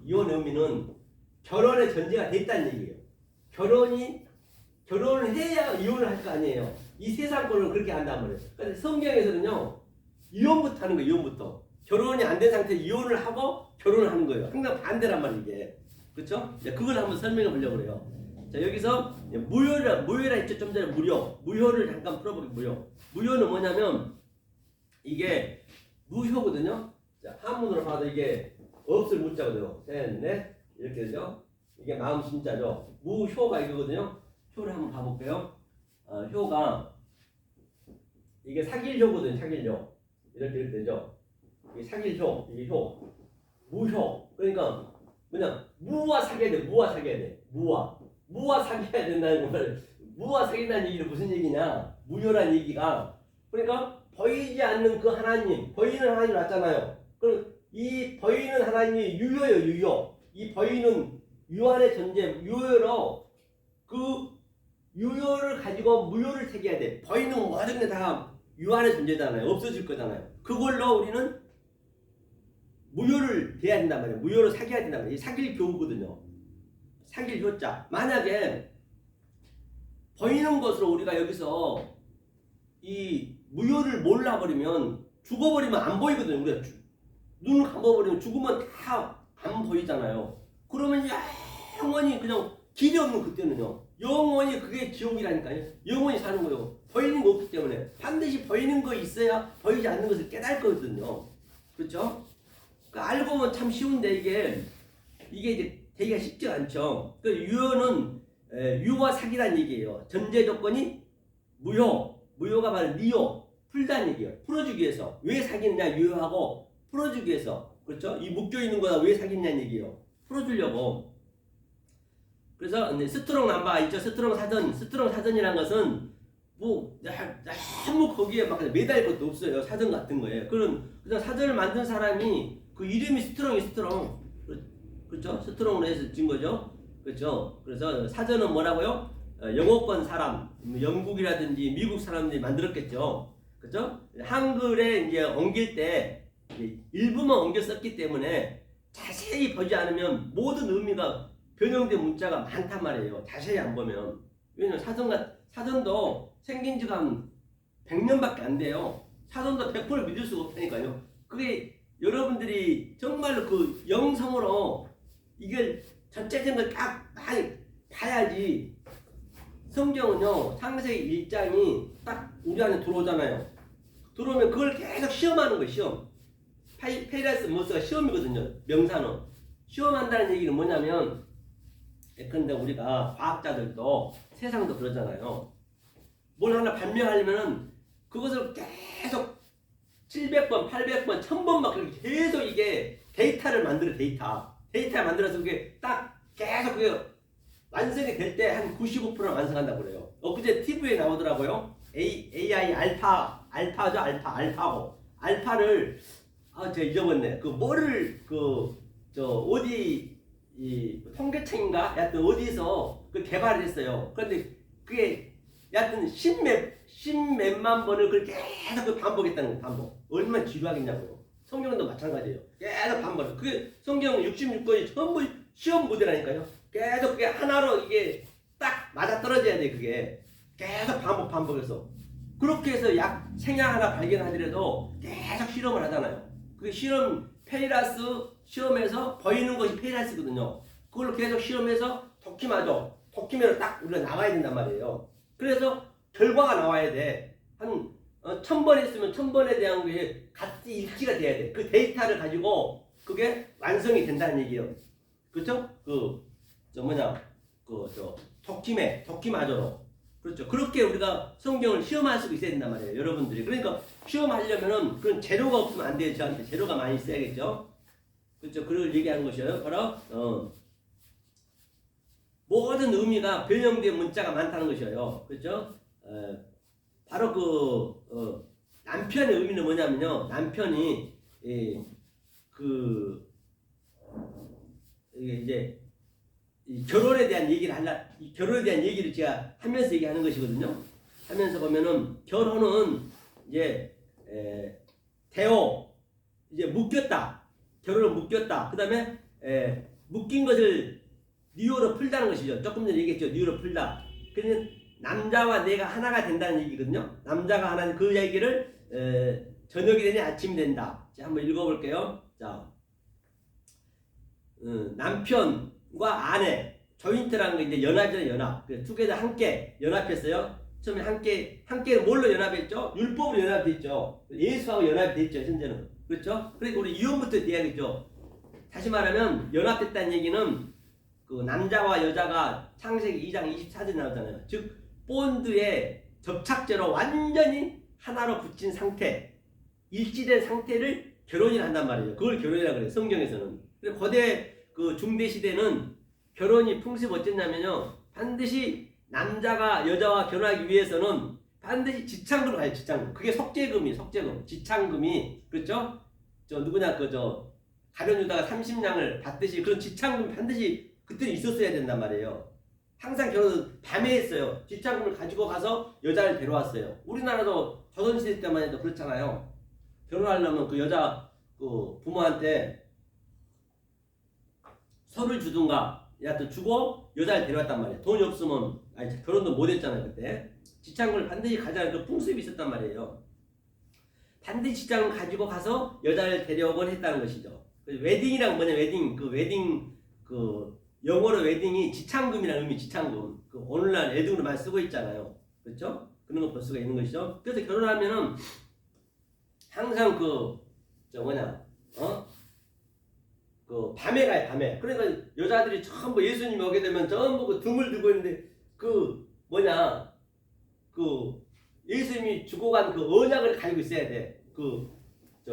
의미는 결혼의 전제가 됐다는 얘기예요. 결혼을 해야 이혼을 할 거 아니에요. 이 세상권을 그렇게 한단 말이에요. 근데 성경에서는요 이혼부터 하는 거예요. 이혼부터 결혼이 안 된 상태에 이혼을 하고 결혼을 하는 거예요. 항상 반대란 말이에요. 이게 그렇죠? 그걸 한번 설명해 보려고 그래요. 자 여기서 무효라 했죠. 좀 전에 무효를 잠깐 풀어볼게요. 무효는 뭐냐면 이게 무효거든요. 자, 한문으로 봐도 이게 없을 무자거든요. 셋, 넷 이렇게 되죠. 이게 마음 심자죠. 무효가 이거거든요. 효를 한번 봐볼게요. 효가 이게 사길효거든요. 사길효 이렇게 되죠. 이게 사길효, 이게 효, 무효. 그러니까 뭐냐 무와 사귀어야 돼. 무와 사귀어야 된다는 걸 무와 사귄다는 얘기는 무슨 얘기냐? 무효란 얘기가 그러니까. 보이지 않는 그 하나님, 보이는 하나님 왔잖아요. 그럼 이 보이는 하나님이 유효예요, 유효. 이 보이는 유한의 존재, 유효로 그 유효를 가지고 무효를 택해야 돼. 보이는 모든 게 다 유한의 존재잖아요. 없어질 거잖아요. 그걸로 우리는 무효를 돼야 된단 말이에요. 무효를 사귀어야 된단 말이에요. 사귈 교우거든요. 사귈 효자. 만약에 보이는 것으로 우리가 여기서 이 무효를 몰라버리면 죽어버리면 안 보이거든요. 우리가 눈을 감아버리면 죽으면 다 안 보이잖아요. 그러면 영원히 그냥 길이 없는 그때는요. 영원히 그게 지옥이라니까요. 영원히 사는 거예요. 보이는 거 없기 때문에 반드시 보이는 거 있어야 보이지 않는 것을 깨달을 거거든요. 그렇죠? 그러니까 알고 보면 참 쉬운데 이게 이제 되기가 쉽지 않죠. 그 유효는 유와 사기란 얘기예요. 전제 조건이 무효가 바로 니오 풀다는 얘기예요. 풀어주기 위해서 왜 사귀느냐 유효하고 풀어주기 위해서 그렇죠? 이 묶여있는 거다 왜 사귀느냐는 얘기예요. 풀어주려고. 그래서 스트롱 남바 있죠. 스트롱 사전이라는 것은 뭐 너무 거기에 막 매달 것도 없어요. 사전 같은 거예요. 그냥 사전을 만든 사람이 그 이름이 스트롱 그렇죠? 스트롱으로 해서 진 거죠. 그렇죠? 그래서 사전은 뭐라고요? 영어권 사람, 영국이라든지 미국 사람들이 만들었겠죠. 그죠? 한글에 이제 옮길 때 일부만 옮겨 썼기 때문에 자세히 보지 않으면 모든 의미가 변형된 문자가 많단 말이에요. 자세히 안 보면. 왜냐면 사전도 생긴 지가 한 100년밖에 안 돼요. 사전도 100% 믿을 수가 없다니까요. 그게 여러분들이 정말로 그 영성으로 이걸 전체적인 걸 딱 많이 봐야지. 성경은요 창세기 1장이 딱 우리 안에 들어오잖아요. 들어오면 그걸 계속 시험하는 거예요. 시험. 페이라스 모스가 시험이거든요. 명사는 시험한다는 얘기는 뭐냐면, 예컨대 우리가 과학자들도 세상도 그러잖아요. 뭘 하나 발명하려면은 그것을 계속 700번, 800번, 1000번 막 그렇게 계속 이게 데이터를 만들어 데이터를 만들어서 그게 딱 계속 그게 완성이 될 때 한 95%는 완성한다고 그래요. 엊그제 TV에 나오더라고요. AI 알파죠, 알파고. 알파를, 제가 잊어버렸네. 그 뭐를, 어디, 통계청인가? 여하튼 어디서 그 개발을 했어요. 그런데 그게 여하튼 십몇만 번을 그걸 계속 그 반복했다는 거예요, 반복. 얼마나 지루하겠냐고요. 성경도 마찬가지예요. 계속 반복. 그게 성경 66권이 전부 시험 모델이라니까요. 계속 그게 하나로 이게 딱 맞아 떨어져야 돼, 그게. 계속 반복해서. 그렇게 해서 생약 하나 발견하더라도 계속 실험을 하잖아요. 그 페이라스 시험에서 보이는 것이 페이라스거든요. 그걸로 계속 실험해서 도키면서 딱 우리가 나와야 된단 말이에요. 그래서 결과가 나와야 돼. 한 1000번 했으면 1000번에 대한 게 같이 일치가 돼야 돼. 그 데이터를 가지고 그게 완성이 된다는 얘기예요. 그렇죠? 도키마저로. 그렇죠. 그렇게 우리가 성경을 시험할 수 있어야 된단 말이에요, 여러분들이. 그러니까 시험하려면은 그런 재료가 없으면 안 돼요. 저한테 재료가 많이 있어야겠죠. 그렇죠. 그걸 얘기하는 것이에요. 바로 모든 의미가 변형된 문자가 많다는 것이에요. 그렇죠? 바로 남편의 의미는 뭐냐면요. 남편이 이게 이제 이 결혼에 대한 얘기를 제가 하면서 얘기하는 것이거든요. 하면서 보면은 결혼은 이제 이제 묶였다. 결혼을 묶였다. 그다음에 묶인 것을 뉴어로 풀다는 것이죠. 조금 전에 얘기했죠. 뉴어로 풀다. 그러면 남자와 내가 하나가 된다는 얘기거든요. 남자가 하나는 그 얘기를 저녁이 되냐 아침이 된다. 자, 한번 읽어볼게요. 자, 남편과 아내 조인트라는 게 이제 연합이잖아요. 연합. 투게더 함께 연합했어요. 처음에 함께는 뭘로 연합했죠? 율법으로 연합됐죠. 예수하고 연합됐죠. 현재는. 그렇죠? 그러니까 우리 이혼부터 돼야겠죠. 다시 말하면 연합됐다는 얘기는 그 남자와 여자가 창세기 2장 24절에 나오잖아요. 즉 본드의 접착제로 완전히 하나로 붙인 상태, 일치된 상태를 결혼이라 한단 말이에요. 그걸 결혼이라 그래요. 성경에서는. 근데 거대 그 중대 시대는 결혼이 풍습이 어땠냐면요. 반드시 남자가 여자와 결혼하기 위해서는 반드시 지창금을 가요. 지창금. 그게 속죄금. 지창금이 그렇죠? 가룟 유다가 30냥을 받듯이 그런 지창금이 반드시 그때는 있었어야 된단 말이에요. 항상 결혼은 밤에 했어요. 지창금을 가지고 가서 여자를 데려왔어요. 우리나라도 조선시대 때만 해도 그렇잖아요. 결혼하려면 그 여자 그 부모한테 서를 주든가 여하튼 주고 여자를 데려왔단 말이에요. 돈이 없으면 결혼도 못했잖아요. 그때 지창금을 반드시 가자는 그 풍습이 있었단 말이에요. 반드시 지창금을 가지고 가서 여자를 데려오곤 했다는 것이죠. 웨딩이란 뭐냐, 영어로 웨딩이 지창금이라는 의미, 지창금. 오늘날 애등으로 많이 쓰고 있잖아요. 그렇죠? 그런 거 볼 수가 있는 것이죠. 그래서 결혼하면은 항상 밤에 가요, 밤에. 그러니까 여자들이 전부 예수님이 오게 되면 전부 그 등을 들고 있는데 예수님이 주고 간 그 언약을 가지고 있어야 돼.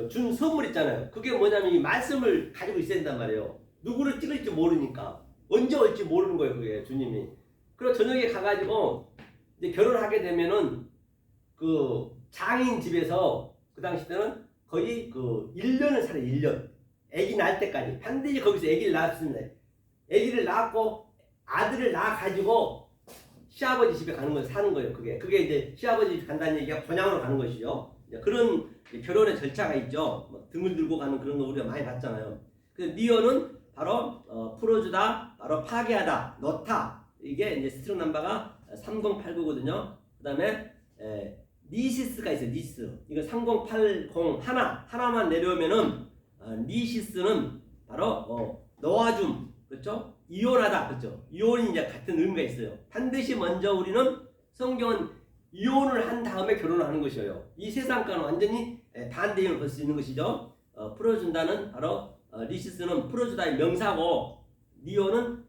준 선물 있잖아요. 그게 뭐냐면 이 말씀을 가지고 있어야 된단 말이에요. 누구를 찍을지 모르니까. 언제 올지 모르는 거예요, 그게 주님이. 그리고 저녁에 가가지고 이제 결혼하게 되면은 그 장인 집에서 그 당시 때는 거의 1년을 살아요, 1년. 아기 낳을 때까지. 반드시 거기서 아기를 낳았습니다. 아기를 낳고 아들을 낳아가지고 시아버지 집에 가는 거예요, 사는 거예요, 그게. 그게 이제 시아버지 집 간다는 얘기가 본향으로 가는 것이죠. 그런 결혼의 절차가 있죠. 등을 들고 가는 그런 거 우리가 많이 봤잖아요. 니어는 바로 풀어주다, 바로 파괴하다, 넣다. 이게 이제 스트롱 넘버가 3089거든요. 그 다음에 니시스가 있어요. 니스. 이거 3080 하나만 내려오면은 니시스는 바로 놓아줌. 그렇죠? 이혼하다. 그렇죠? 이혼이 이제 같은 의미가 있어요. 반드시 먼저 우리는 성경은 이혼을 한 다음에 결혼을 하는 것이에요. 이 세상과는 완전히 반대임을 볼 수 있는 것이죠. 풀어준다는 바로 리시스는 풀어주다의 명사고 니오는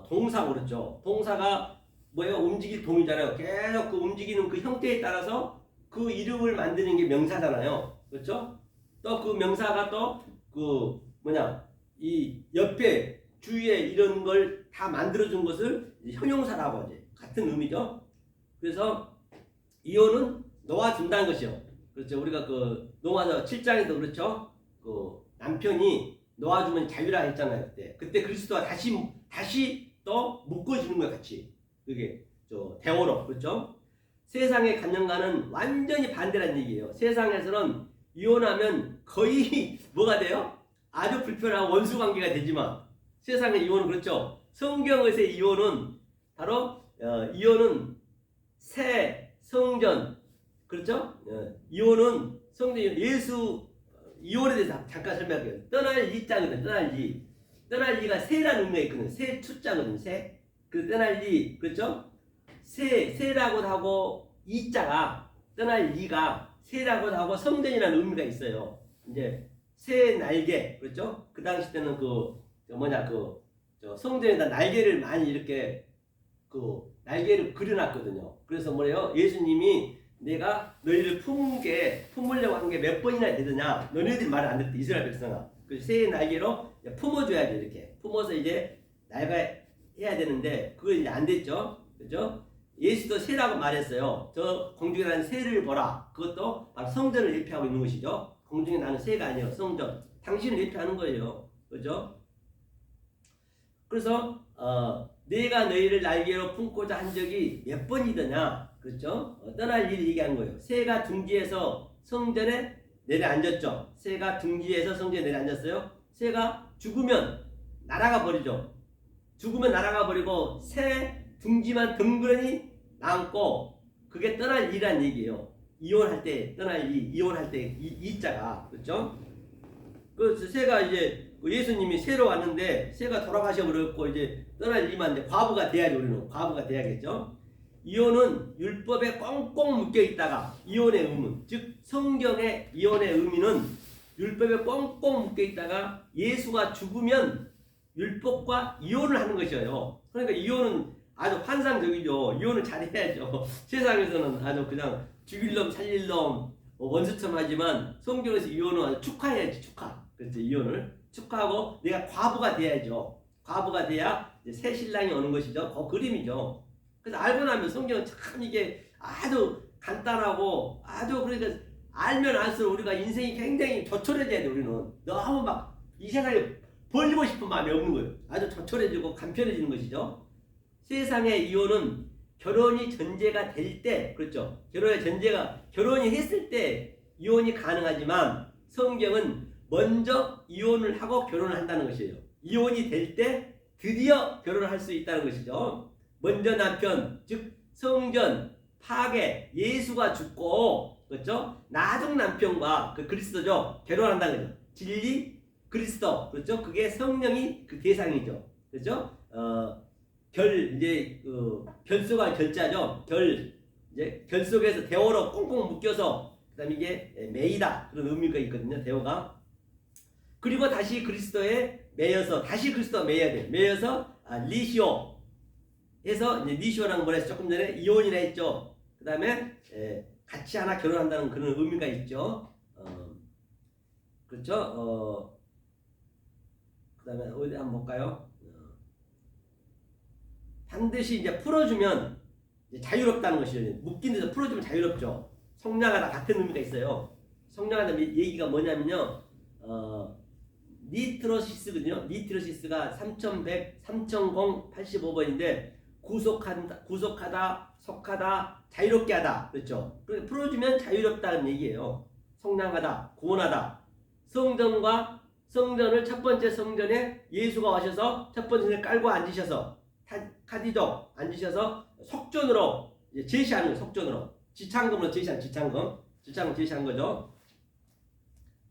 동사고 그렇죠. 동사가 뭐예요? 움직일 동이잖아요. 계속 그 움직이는 그 형태에 따라서 그 이름을 만드는 게 명사잖아요. 그렇죠? 또 그 명사가 또 그 뭐냐 이 옆에 주위에 이런 걸 다 만들어준 것을 형용사라고 하지. 같은 의미죠. 그래서 이혼은 놓아준다는 것이요. 그렇죠. 우리가 그 로마서 7장에도 그렇죠. 그 남편이 놓아주면 자유라 했잖아요. 그때 그리스도와 다시 또 묶어주는 거예요. 같이. 그게 대오로 그렇죠. 세상의 관념과는 완전히 반대라는 얘기예요. 세상에서는 이혼하면 거의 뭐가 돼요? 아주 불편한 원수 관계가 되지만 세상의 이혼은 그렇죠. 성경에서의 이혼은 바로 이혼은 새 성전 그렇죠? 이혼은 성전 예수 이혼에 대해서 잠깐 설명할게요. 떠날 이자거든. 떠날 이가 새라는 의미가 있거든. 새 투자거든. 새. 그 떠날 이 그렇죠? 새라고 하고 이자가 떠날 이가 새라고 하고 성전이라는 의미가 있어요. 이제 새 날개 그렇죠? 그 당시 때는 성전에다 날개를 많이 이렇게 날개를 그려놨거든요. 그래서 뭐래요? 예수님이 내가 너희를 품으려고 한 게 몇 번이나 되느냐? 너희들이 말을 안 듣대 이스라엘 백성아. 그래서 새의 날개로 품어줘야지 이렇게 품어서 이제 날가해야 되는데 그거 이제 안 됐죠, 그렇죠? 예수도 새라고 말했어요. 저 공중에 나는 새를 보라. 그것도 바로 성전을 예표하고 있는 것이죠. 공중에 나는 새가 아니에요, 성전. 당신을 예표하는 거예요, 그렇죠? 그래서 내가 너희를 날개로 품고자 한 적이 몇 번이더냐, 그렇죠? 떠날 일을 얘기한 거예요. 새가 둥지에서 성전에 내려앉았죠. 새가 둥지에서 성전에 내려앉았어요. 새가 죽으면 날아가 버리죠. 죽으면 날아가 버리고 새 둥지만 덩그러니 남고 그게 떠날 일이란 얘기예요. 이혼할 때 떠날 일, 이혼할 때 이자가 그렇죠? 그래서 새가 이제 예수님이 새로 왔는데 새가 돌아가셔 버렸고 이제 떠날 일만 이제 과부가 돼야지 우리는 과부가 돼야겠죠. 이혼은 율법에 꽁꽁 묶여 있다가 이혼의 의문 즉 성경의 이혼의 의미는 율법에 꽁꽁 묶여 있다가 예수가 죽으면 율법과 이혼을 하는 것이에요. 그러니까 이혼은 아주 환상적이죠. 이혼을 잘해야죠. 세상에서는 아주 그냥 죽일 놈 살릴 놈 원수처럼 하지만 성경에서 이혼은 아주 축하해야지 축하. 그렇죠. 이혼을 축하하고 내가 과부가 돼야죠. 과부가 돼야 이제 새 신랑이 오는 것이죠. 그 그림이죠. 그래서 알고 나면 성경은 참 이게 아주 간단하고 아주 그러니까 알면 알수록 우리가 인생이 굉장히 조촐해져야 돼. 우리는 너무 막 이 세상에 벌리고 싶은 마음이 없는 거예요. 아주 조촐해지고 간편해지는 것이죠. 세상의 이혼은 결혼이 전제가 될 때, 그렇죠? 결혼이 했을 때 이혼이 가능하지만 성경은 먼저 이혼을 하고 결혼을 한다는 것이에요. 이혼이 될 때 드디어 결혼을 할 수 있다는 것이죠. 먼저 남편, 즉 성전, 파괴, 예수가 죽고, 그렇죠? 나중 남편과 그 그리스도죠. 결혼한다는 거죠. 진리, 그리스도, 그렇죠? 그게 성령이 그 대상이죠. 그렇죠? 결소가 결자죠. 결 속에서 대오로 꽁꽁 묶여서, 그 다음에 이게 매이다. 그런 의미가 있거든요. 대오가. 그리고 다시 그리스도에 매여서, 다시 그리스도 매여야 돼요. 매여서, 리시오. 해서, 이제 리시오라는 걸 해서 조금 전에 이혼이라 했죠. 그 다음에, 같이 하나 결혼한다는 그런 의미가 있죠. 그렇죠. 그 다음에 어디 한번 볼까요? 반드시 이제 풀어주면 이제 자유롭다는 것이에요. 묶인 데서 풀어주면 자유롭죠. 성량하다 같은 의미가 있어요. 성량하다 얘기가 뭐냐면요. 니트로시스거든요. 니트로시스가 3100-3085번인데 구속하다, 속하다, 자유롭게 하다. 그렇죠. 그래서 풀어주면 자유롭다는 얘기예요. 성량하다, 구원하다. 성전을 첫 번째 성전에 예수가 오셔서 첫 번째 성전에 깔고 앉으셔서 카디도 앉으셔서 속전으로 이제 제시하는 거예요. 속전으로 지창금으로 지창금 제시한 거죠.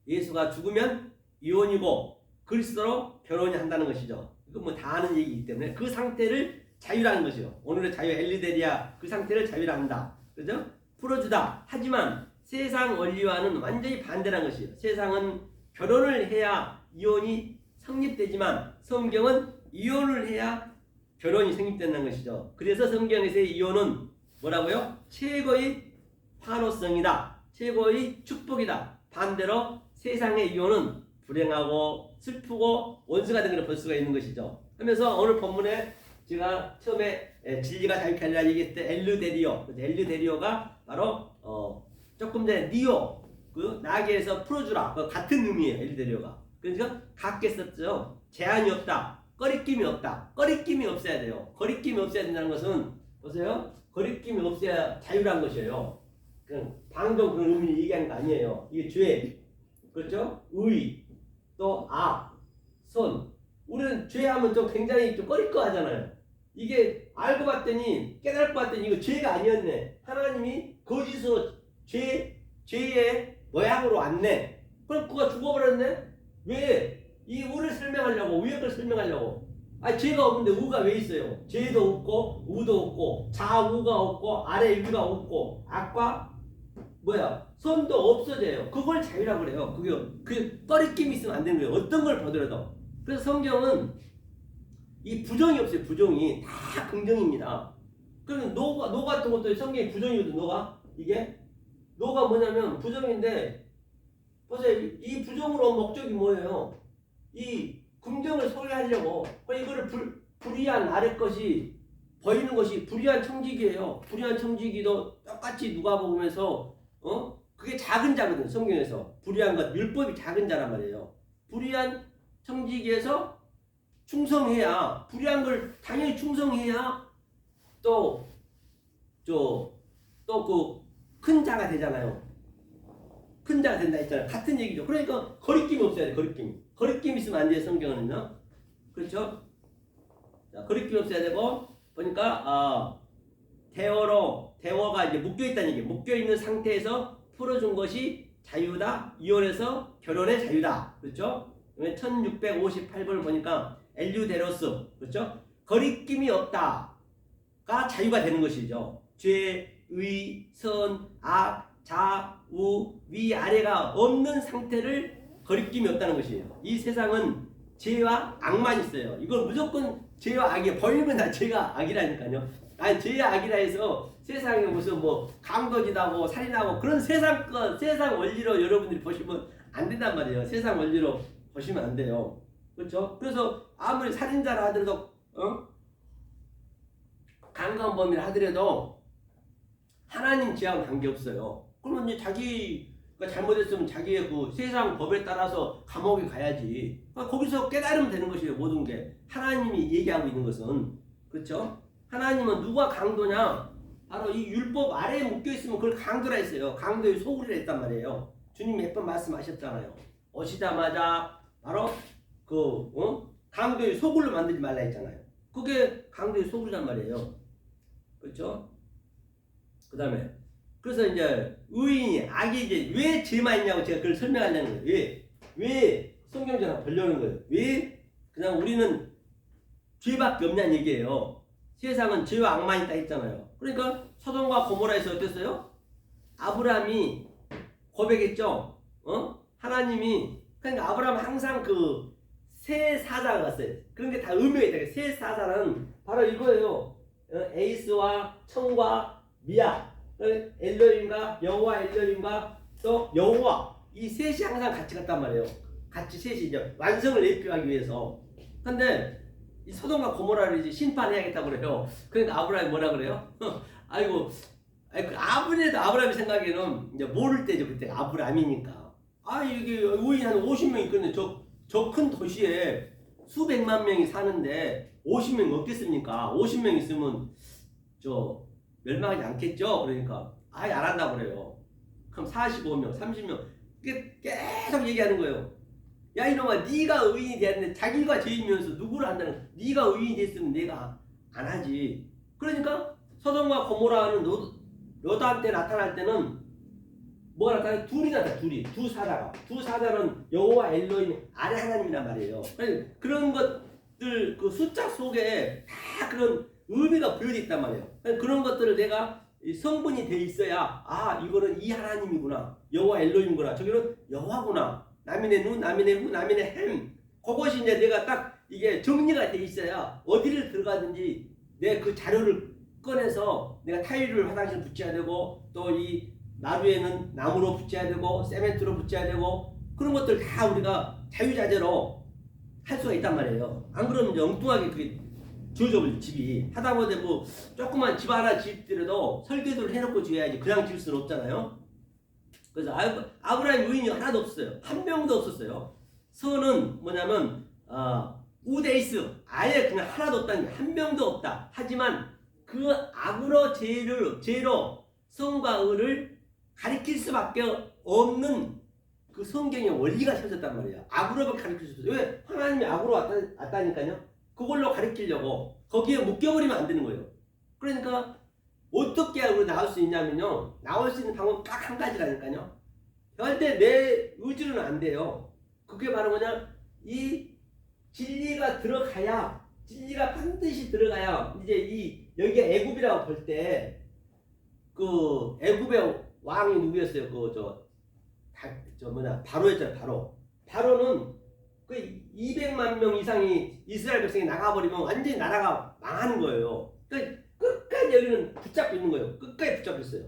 예수가 죽으면 이혼이고 그리스도로 결혼이 한다는 것이죠. 이건 뭐 다 아는 얘기이기 때문에 그 상태를 자유라는 것이요. 오늘의 자유 엘리데리아 그 상태를 자유라 한다. 그죠? 풀어주다. 하지만 세상 원리와는 완전히 반대라는 것이에요. 세상은 결혼을 해야 이혼이 성립되지만 성경은 이혼을 해야 결혼이 성립된다는 것이죠. 그래서 성경에서의 이혼은 뭐라고요? 최고의 환호성이다. 최고의 축복이다. 반대로 세상의 이혼은 불행하고 슬프고 원수가 된 걸 볼 수가 있는 것이죠. 하면서 오늘 본문에 제가 처음에 진리가 자유케 하리라 얘기했을 때 엘르데리오가 바로 조금 전에 니오 그 나귀에서 풀어주라 그 같은 의미예요. 엘르데리오가. 그러니까 같게 썼죠. 제한이 없다. 꺼리낌이 없다. 꺼리낌이 없어야 돼요. 거리낌이 없어야 된다는 것은 보세요. 거리낌이 없어야 자유란 것이에요. 그냥 방종 그런 의미를 얘기하는 거 아니에요. 이게 죄, 그렇죠? 의, 또 악, 선. 우리는 죄하면 좀 굉장히 좀 꺼릴 거 하잖아요. 이게 알고 봤더니 깨달고 봤더니 이거 죄가 아니었네. 하나님이 거짓으로 죄의 모양으로 왔네. 그럼 그가 죽어버렸네. 왜? 이 우를 설명하려고 위역을 설명하려고. 죄가 없는데 우가 왜 있어요? 죄도 없고 우도 없고 좌우가 없고 아래 위가 없고 악과 선도 없어져요. 그걸 자유라고 그래요. 그 꺼리낌이 있으면 안 되는 거예요. 어떤 걸 보더라도. 그래서 성경은 이 부정이 없어요. 부정이 다 긍정입니다. 그러면 노 같은 것도 성경이 부정이거든. 노가 뭐냐면 부정인데 보세요. 이 부정으로 온 목적이 뭐예요? 이 긍정을 소개하려고 이거를 불의한 아래 것이 보이는 것이 불의한 청지기예요. 불의한 청지기도 똑같이 누가복음에서 그게 작은 자거든. 성경에서 불의한 것 율법이 작은 자란 말이에요. 불의한 청지기에서 충성해야 불의한 걸 당연히 충성해야 또 그 큰 자가 되잖아요. 큰 자가 된다 했잖아요. 같은 얘기죠. 그러니까 거리낌이 없어야 돼. 거리낌 있으면 안 돼요. 성경은요. 그렇죠? 자, 거리낌 없어야 되고 보니까 대어가 이제 묶여 있다는 얘기예요. 묶여 있는 상태에서 풀어준 것이 자유다. 이혼해서 결혼의 자유다. 그렇죠? 1658번을 보니까 엘류데로스, 그렇죠? 거리낌이 없다가 자유가 되는 것이죠. 죄, 의, 선, 악, 자, 우, 위, 아래가 없는 상태를 거리낌이 없다는 것이에요. 이 세상은 죄와 악만 있어요. 이건 무조건 죄와 악이에요. 벌리면 다 죄가 악이라니까요. 아니 죄와 악이라 해서 세상에 무슨 강도지다고 살인하고 그런 세상 원리로 여러분들이 보시면 안 된단 말이에요. 세상 원리로 보시면 안 돼요. 그렇죠? 그래서 아무리 살인자라 하더라도 강간범이라 하더라도 하나님 죄하고는 관계없어요. 그러면 이제 자기가 잘못했으면 자기의 그 세상 법에 따라서 감옥에 가야지. 거기서 깨달으면 되는 것이에요. 모든 게. 하나님이 얘기하고 있는 것은. 그렇죠? 하나님은 누가 강도냐? 바로 이 율법 아래에 묶여있으면 그걸 강도라 했어요. 강도의 소굴이라 했단 말이에요. 주님이 몇 번 말씀하셨잖아요. 오시자마자 바로 강도의 소굴로 만들지 말라 했잖아요. 그게 강도의 소굴이란 말이에요. 그렇죠? 그 다음에 그래서 이제 의인이 악이 이제 왜 죄만 있냐고 제가 그걸 설명하려는 거예요. 왜 성경전화 벌려는 거예요. 왜 그냥 우리는 죄밖에 없냐는 얘기예요. 세상은 죄와 악만 있다 했잖아요. 그러니까 소돔과 고모라에서 어땠어요? 아브라함이 고백했죠. 하나님이 그러니까 아브라함은 항상 그 세 사자가 갔어요. 그런 게 다 의미가 있다. 세 사자는 바로 이거예요. 에이스와 청과 미야, 엘로힘과 여호와 엘로힘과 또 여호와 이 셋이 항상 같이 갔단 말이에요. 같이 셋이 이제 완성을 예표하기 위해서. 근데 이 소돔과 고모라를 이제 심판해야겠다고 그래요. 그러니까 아브라함이 뭐라 그래요? 아브라함이 생각에는 이제 모를 때죠. 그때 아브라함이니까. 이게 의인 한 50명 있거든요. 저 큰 도시에 수백만 명이 사는데 50명 없겠습니까? 50명 있으면 멸망하지 않겠죠? 그러니까 안 한다고 그래요. 그럼 45명, 30명 계속 얘기하는 거예요. 야 이놈아, 네가 의인이 되었는데 자기가 죄인이면서 누구를 한다는. 네가 의인이 됐으면 내가 안 하지. 그러니까 소돔과 고모라는 로드한테 나타날 때는 뭐가 나타나요? 둘이 나타나요. 두 사자는 여호와 엘로힘 아래 하나님이란 말이에요. 그런 것들 그 숫자 속에 다 그런 의미가 부여져 있단 말이에요. 그런 것들을 내가 성분이 돼 있어야 이거는 이 하나님이구나, 여호와 엘로힘이구나, 저기는 여호와구나, 남인의 눈, 남인의 후, 남인의 햄. 그것이 이제 내가 딱 이게 정리가 돼 있어야 어디를 들어가든지 내 그 자료를 꺼내서 내가 타일을 화장실 붙여야 되고 또 이 나루에는 나무로 붙여야 되고 세멘트로 붙여야 되고 그런 것들 다 우리가 자유자재로 할 수가 있단 말이에요. 안 그러면 이제 엉뚱하게 그게 지어져버릴 집이 하다 보니 뭐 조그만 집 하나 짓더라도 설계도를 해놓고 지어야지 그냥 지을 수는 없잖아요. 그래서 아브라함 유인이 하나도 없었어요. 한 명도 없었어요. 서는 뭐냐면 우데이스 아예 그냥 하나도 없다는 게 한 명도 없다. 하지만 그 아브러 제로 성과 을을 가리킬 수밖에 없는 그 성경의 원리가 세워졌단 말이에요. 악으로만 가르칠 수 없어요. 왜? 하나님이 악으로 왔다니까요. 그걸로 가르치려고 거기에 묶여버리면 안 되는 거예요. 그러니까 어떻게 악으로 나올 수 있냐면요. 나올 수 있는 방법 딱 한 가지라니까요. 절대 내 의지로는 안 돼요. 그게 바로 뭐냐? 이 진리가 들어가야, 진리가 반드시 들어가야 이제 이 여기가 애굽이라고 볼 때 그 애굽의 왕이 누구였어요? 바로였잖아요. 바로는 그 200만 명 이상이 이스라엘 백성이 나가버리면 완전히 나라가 망하는 거예요. 그러니까 끝까지 여기는 붙잡고 있는 거예요. 끝까지 붙잡고 있어요.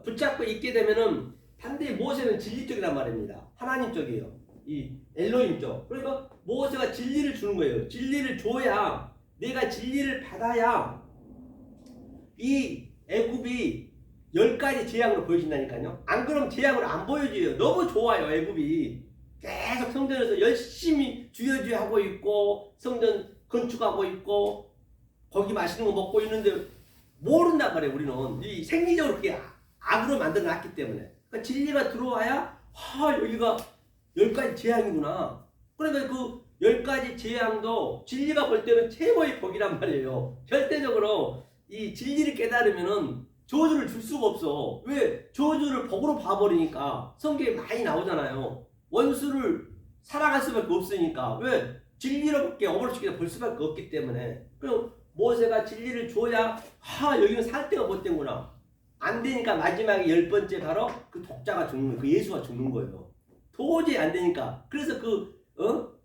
붙잡고 있게 되면은 반드시 모세는 진리 쪽이란 말입니다. 하나님 쪽이에요. 이 엘로힘 쪽. 그러니까 모세가 진리를 주는 거예요. 진리를 줘야 내가 진리를 받아야 이 애굽이 10가지 재앙으로 보여진다니까요. 안 그러면 재앙으로 안 보여줘요. 너무 좋아요. 애굽이 계속 성전에서 열심히 주여주여 하고 있고 성전 건축하고 있고 거기 맛있는 거 먹고 있는데 모른단 말이에요. 우리는 이 생리적으로 그게 악으로 만들어놨기 때문에. 그러니까 진리가 들어와야 여기가 10가지 재앙이구나. 그러니까 그 10가지 재앙도 진리가 볼 때는 최고의 복이란 말이에요. 절대적으로 이 진리를 깨달으면은 저주를 줄 수가 없어. 왜? 저주를 복으로 봐버리니까 성경에 많이 나오잖아요. 원수를 살아갈 수밖에 없으니까. 왜? 진리로밖에 어버러지게 볼 수밖에 없기 때문에. 그럼 모세가 진리를 줘야 여기는 살 데가 못 된구나. 안 되니까 마지막에 10번째 바로 그 독자가 죽는 거예요. 그 예수가 죽는 거예요. 도저히 안 되니까. 그래서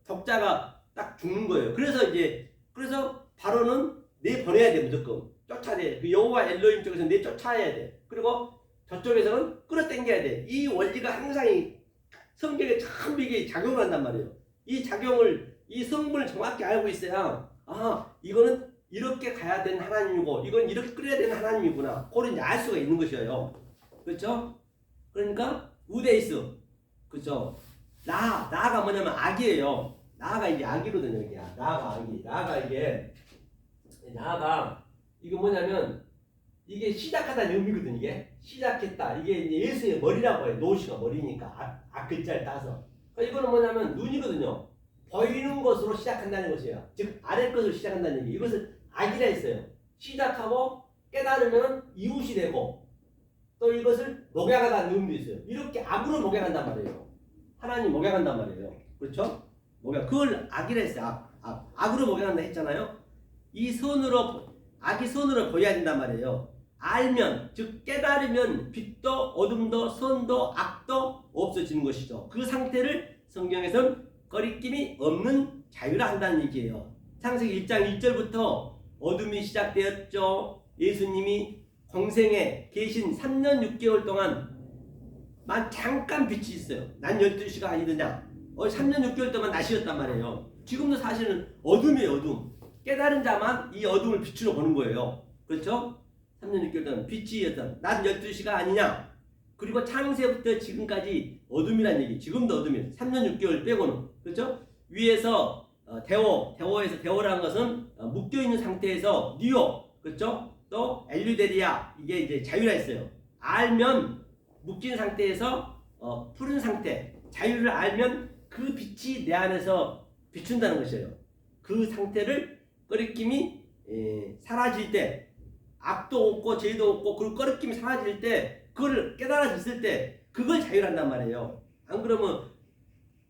독자가 딱 죽는 거예요. 그래서 바로는 내보내야 돼. 무조건 쫓아야 돼. 그 여호와 엘로힘 쪽에서 내쫓아야 돼. 그리고 저쪽에서는 끌어당겨야 돼. 이 원리가 항상 이 성경에 참 이게 작용을 한단 말이에요. 이 성분을 정확히 알고 있어야 이거는 이렇게 가야 되는 하나님이고 이건 이렇게 끌어야 되는 하나님이구나. 그걸 이제 알 수가 있는 것이에요. 그렇죠? 그러니까 우데이스, 그렇죠? 나가 뭐냐면 악이에요. 나가 이제 악이거든요. 이게 나가 악이. 이게 뭐냐면 이게 시작하다는 의미거든. 이게 시작했다. 이게 이제 예수의 머리라고 해요. 노시가 머리니까 악 글자를 따서. 그러니까 이거는 뭐냐면 눈이거든요. 보이는 것으로 시작한다는 것이에요. 즉 아래 것으로 시작한다는 얘기. 이것을 악이라 했어요. 시작하고 깨달으면 이웃이 되고 또 이것을 목약하다는 의미도 있어요. 이렇게 악으로 목약한단 말이에요. 하나님 목약한단 말이에요. 그렇죠? 그걸 악이라 했어요. 악으로 목약한다 했잖아요. 악이 선으로 보여야 된단 말이에요. 알면, 즉 깨달으면 빛도 어둠도 선도 악도 없어지는 것이죠. 그 상태를 성경에서는 거리낌이 없는 자유라 한다는 얘기예요. 창세기 1장 1절부터 어둠이 시작되었죠. 예수님이 공생에 계신 3년 6개월 동안 잠깐 빛이 있어요. 난 12시가 아니더냐. 3년 6개월 동안 낮이었단 말이에요. 지금도 사실은 어둠이에요. 어둠. 깨달은 자만 이 어둠을 빛으로 보는 거예요. 그렇죠? 3년 6개월 동안 빛이었던 낮 12시가 아니냐. 그리고 창세부터 지금까지 어둠이란 얘기. 지금도 어둠이에요. 3년 6개월 빼고는. 그렇죠? 위에서 데오에서 데오라는 것은 묶여있는 상태에서 뉴오. 그렇죠? 또 엘류데리아. 이게 이제 자유라 했어요. 알면 묶인 상태에서 푸른 상태. 자유를 알면 그 빛이 내 안에서 비춘다는 것이에요. 그 상태를 꺼리낌이 사라질 때 악도 없고 죄도 없고 그 꺼리낌이 사라질 때 그걸 깨달아졌을 때 그걸 자유란단 말이에요. 안 그러면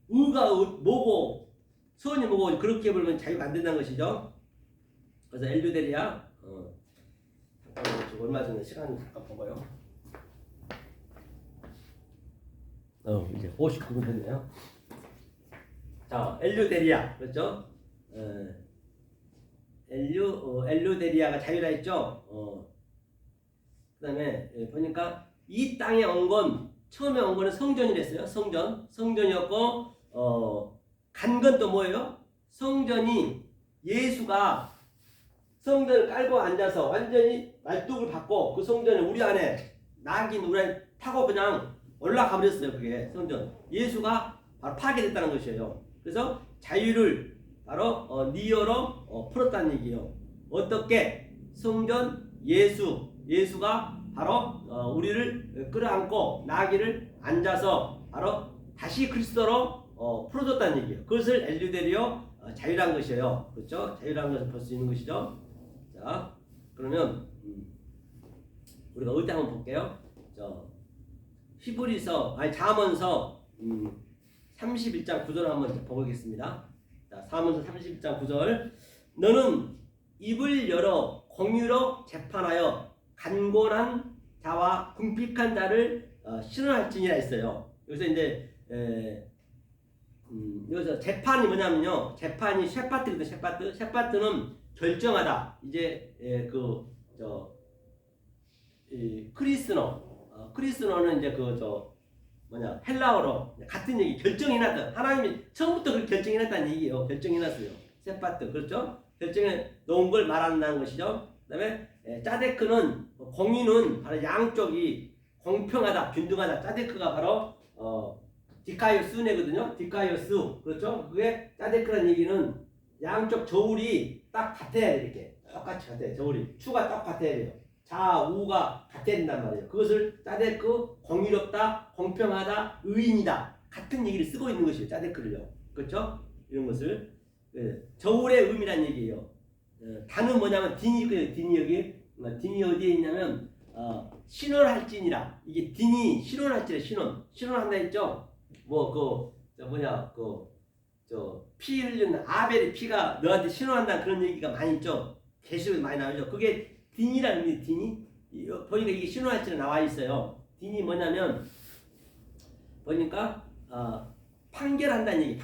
의가 뭐고 선이 뭐고 그렇게 보면 자유가 안 된다는 것이죠. 그래서 엘류데리아 잠깐 얼마 전에 시간 잠깐 보고요. 이제 59분 됐네요. 자, 엘류데리아 그렇죠? 엘류데리아가 자유라 했죠. 그다음에 보니까 이 땅에 온 건 처음에 온 거는 성전이랬어요. 성전이었고 간 건 또 뭐예요? 성전이 예수가 성전을 깔고 앉아서 완전히 말뚝을 받고 그 성전에 우리 안에 낙인 우리 안에 타고 그냥 올라가 버렸어요. 그게 성전. 예수가 바로 파괴됐다는 것이에요. 그래서 자유를 바로 니어로 풀었다는 얘기예요. 어떻게? 성전 예수가 바로 우리를 끌어안고 나귀를 앉아서 바로 다시 그리스도로 풀어줬다는 얘기예요. 그것을 엘류데리오 자유란 것이에요. 그렇죠? 자유라는 것을 볼 수 있는 것이죠. 자, 그러면 우리가 어디 한번 볼게요. 잠언서 31장 9절 한번 보겠습니다. 자, 잠언서 31장 9절. 너는 입을 열어 공의로 재판하여 간곤한 자와 궁핍한 자를 신원할지니라 했어요. 여기서 이제 여기서 재판이 뭐냐면요. 재판이 셰파트거든. 셰파트는 결정하다. 이제 크리스노는 이제 헬라어로 같은 얘기, 결정이 났다. 하나님이 처음부터 그 결정이 났다는 얘기예요. 결정이 났어요. 셰파트, 그렇죠? 결정해 놓은 걸 말한다는 것이죠. 그다음에 짜데크는 공의는 바로 양쪽이 공평하다, 균등하다. 짜데크가 바로 디카이오스네거든요. 디카이오스, 그렇죠? 그게 짜데크라는 얘기는 양쪽 저울이 딱 같아야 돼. 이렇게 똑같이 같아요. 저울이 추가 똑같아야 돼요. 좌우가 같아야 된단 말이에요. 그것을 짜데크, 공의롭다, 공평하다, 의인이다 같은 얘기를 쓰고 있는 것이에요. 짜데크를요. 그렇죠? 이런 것을 저울의 의미란 얘기예요. 단은 뭐냐면 딘이고요. 딘이 어디에 있냐면 신원할지니라. 이게 딘이 신원할지라. 신원한다 했죠. 피 흘리는 아벨의 피가 너한테 신원한다 그런 얘기가 많이 있죠. 계시록에 많이 나오죠. 그게 딘이라는 의미. 딘이 보니까 이게 신원할지라 나와 있어요. 딘이 뭐냐면 보니까 판결한다는 얘기.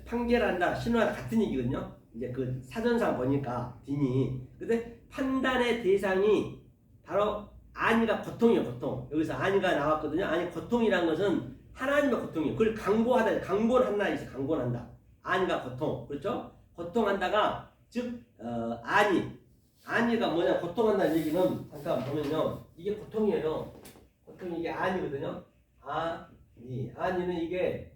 판결한다, 신원하다 같은 얘기거든요. 이제 그 사전상 보니까 딘이. 근데 판단의 대상이 바로 안위가 고통이에요. 고통. 여기서 안위가 나왔거든요. 안위 고통이라는 것은 하나님의 고통이에요. 그걸 강고하다, 강곤한다 있어. 강곤한다. 안위가 고통. 그렇죠? 고통한다가 즉 안위가 뭐냐? 고통한다는 얘기는 잠깐 보면요. 이게 고통이에요. 고통이 이게 안위거든요. 안위는 이게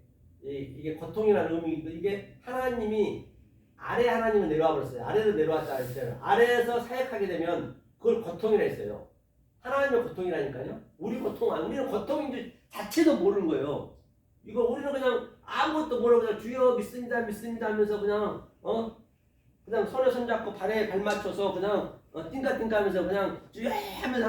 고통이라는 의미이고 이게 하나님이 하나님은 내려와 버렸어요. 아래로 내려왔다 했어요. 아래에서 사역하게 되면 그걸 고통이라 했어요. 하나님의 고통이라니까요. 우리는 고통인 줄 자체도 모르는 거예요. 이거 우리는 그냥 아무것도 모르고 그냥 주여 믿습니다 하면서 그냥 손에 손잡고 발에 발 맞춰서 그냥 띵까띵까 하면서 그냥 주여 하면서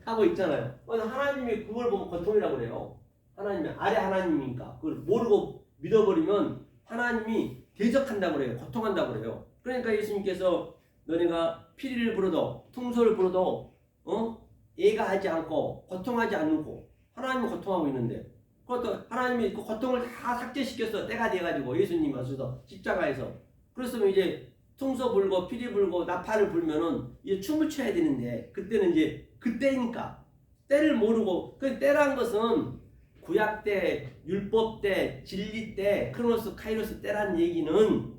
하고 있잖아요. 하나님이 그걸 보면 고통이라고 그래요. 하나님이 하나님이니까 그걸 모르고 믿어버리면 하나님이 대적한다고 그래요. 고통한다고 그래요. 그러니까 예수님께서 너네가 피리를 불어도 퉁소를 불어도 애가하지 않고 고통하지 않고 하나님은 고통하고 있는데 그것도 하나님이 그 고통을 다 삭제시켜서 때가 돼가지고 예수님이 와서 십자가에서 그랬으면 이제 퉁소 불고 피리 불고 나팔을 불면은 이제 춤을 춰야 되는데 그때는 이제 그때니까 때를 모르고 그 때란 것은 구약 때, 율법 때, 진리 때, 크로노스, 카이로스 때라는 얘기는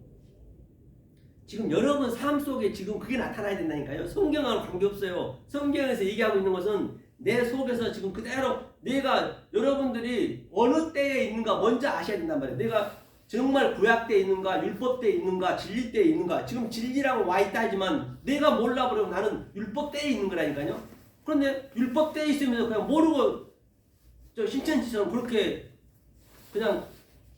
지금 여러분 삶 속에 지금 그게 나타나야 된다니까요. 성경하고 관계없어요. 성경에서 얘기하고 있는 것은 내 속에서 지금 그대로 내가 여러분들이 어느 때에 있는가 먼저 아셔야 된단 말이에요. 내가 정말 구약 때에 있는가, 율법 때에 있는가, 진리 때에 있는가. 지금 진리라고 와 있다 하지만 내가 몰라버리면 나는 율법 때에 있는 거라니까요. 그런데 율법 때에 있으면서 그냥 모르고 신천지처럼 그렇게 그냥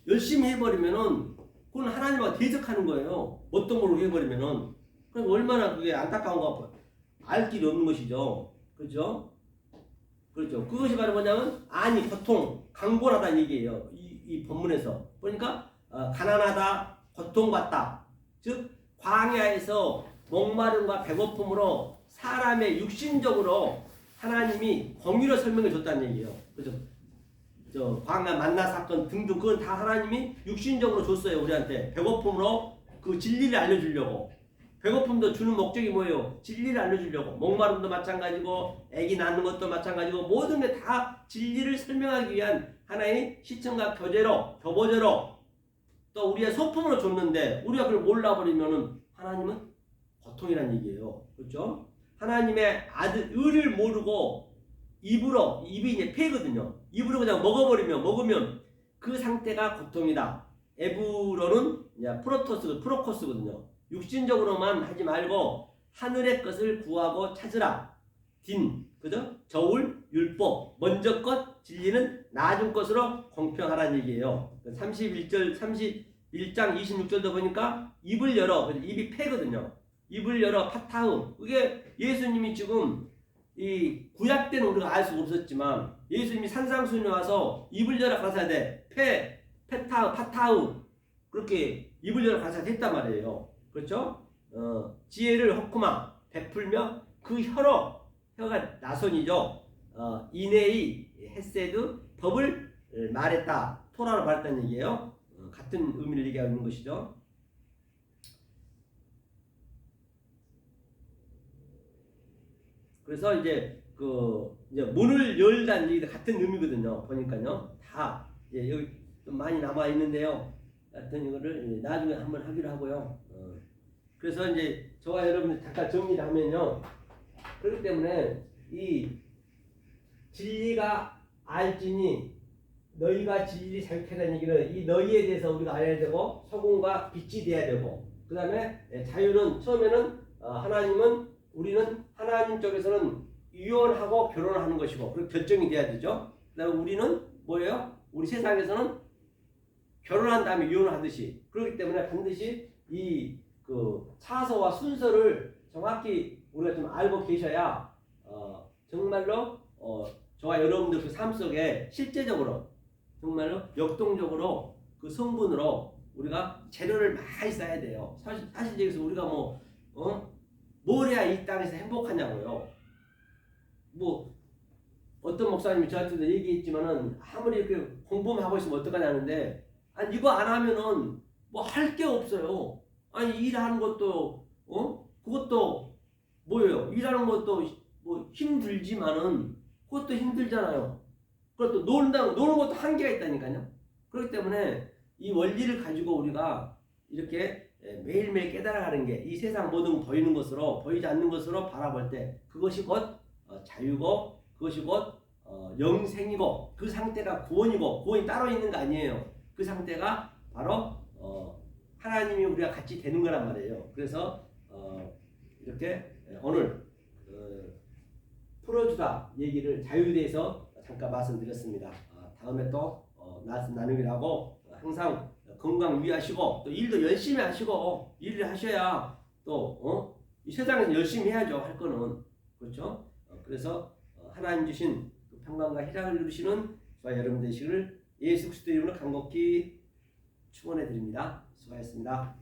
열심히 해버리면은 그건 하나님과 대적하는 거예요. 뭣도 모르고 해버리면은. 그럼 얼마나 그게 안타까운가 알 길이 없는 것이죠. 그렇죠? 그렇죠. 그것이 바로 뭐냐면 고통, 강곤하다는 얘기예요. 이 본문에서 보니까 가난하다, 고통받다. 즉 광야에서 목마름과 배고픔으로 사람의 육신적으로 하나님이 공의로 설명해 줬다는 얘기예요. 그렇죠? 저 광야 만나 사건 등등 그건 다 하나님이 육신적으로 줬어요. 우리한테 배고픔으로 그 진리를 알려주려고. 배고픔도 주는 목적이 뭐예요? 진리를 알려주려고. 목마름도 마찬가지고 아기 낳는 것도 마찬가지고 모든 게 다 진리를 설명하기 위한 하나의 시청과 교보제로 또 우리의 소품으로 줬는데 우리가 그걸 몰라버리면은 하나님은 고통이란 얘기예요. 그렇죠? 하나님의 아들 의를 모르고 입이 이제 폐거든요. 입으로 그냥 먹으면 그 상태가 고통이다. 에브로는 이제 프로코스거든요. 육신적으로만 하지 말고 하늘의 것을 구하고 찾으라. 그죠? 저울, 율법, 먼저 것, 진리는 나중 것으로 공평하라는 얘기예요. 31장 26절도 보니까 입을 열어. 입이 폐거든요. 입을 열어 파타우. 그게 예수님이 지금 이 구약 때는 우리가 알 수가 없었지만 예수님이 산상수훈에 와서 입을 열어 가라사야 돼. 파타우. 그렇게 입을 열어 가라사야 했단 말이에요. 그렇죠? 지혜를 허쿠마 베풀며 그 혀가 나손이죠. 이내의 헤세드 법을 말했다. 토라로 말했다는 얘기예요. 같은 의미를 얘기하고 있는 것이죠. 그래서 이제 이제 문을 열다는 얘기도 같은 의미거든요. 보니까요. 다 여기 좀 많이 남아 있는데요. 하여튼 이거를 나중에 한번 하기로 하고요. 그래서 이제 저와 여러분들 잠깐 정리를 하면요. 그렇기 때문에 이 진리가 알지니 너희가 진리 생각하는 얘기는 이 너희에 대해서 우리가 알아야 되고 소금과 빛이 돼야 되고 그 다음에 자유는 처음에는 우리는 하나님 쪽에서는 이혼하고 결혼하는 것이고 그리고 결정이 돼야 되죠. 그 다음에 우리는 뭐예요? 우리 세상에서는 결혼한 다음에 이혼을 하듯이 그렇기 때문에 반드시 그 차서와 순서를 정확히 우리가 좀 알고 계셔야 정말로 저와 여러분들 그 삶 속에 실제적으로 정말로 역동적으로 그 성분으로 우리가 재료를 많이 써야 돼요. 사실 여기서 우리가 뭘 해야 이 땅에서 행복하냐고요. 뭐 어떤 목사님이 저한테도 얘기했지만은 아무리 이렇게 공부만 하고 있으면 어떡하냐는데 아니 이거 안 하면은 뭐 할 게 없어요. 아니 일하는 것도 그것도 뭐예요? 일하는 것도 뭐 힘들지만은 그것도 힘들잖아요. 그것도 노는 것도 한계가 있다니까요. 그렇기 때문에 이 원리를 가지고 우리가 이렇게 매일매일 깨달아가는 게 이 세상 모든 보이는 것으로 보이지 않는 것으로 바라볼 때 그것이 곧 자유고 그것이 곧 영생이고 그 상태가 구원이고 구원이 따로 있는 거 아니에요. 그 상태가 바로 하나님이 우리가 같이 되는 거란 말이에요. 그래서 이렇게 오늘 풀어주다 얘기를 자유에 대해서 잠깐 말씀드렸습니다. 다음에 또 말씀 나누기로 하고 항상 건강 유의하시고 또 일도 열심히 하시고 일을 하셔야 또 이 세상에서 열심히 해야죠. 할 거는 그렇죠. 그래서 하나님 주신 그 평강과 희락을 누리시는 저와 여러분 되시기를 예수 그리스도 이름으로 간곡히 축원해 드립니다. 수고하셨습니다.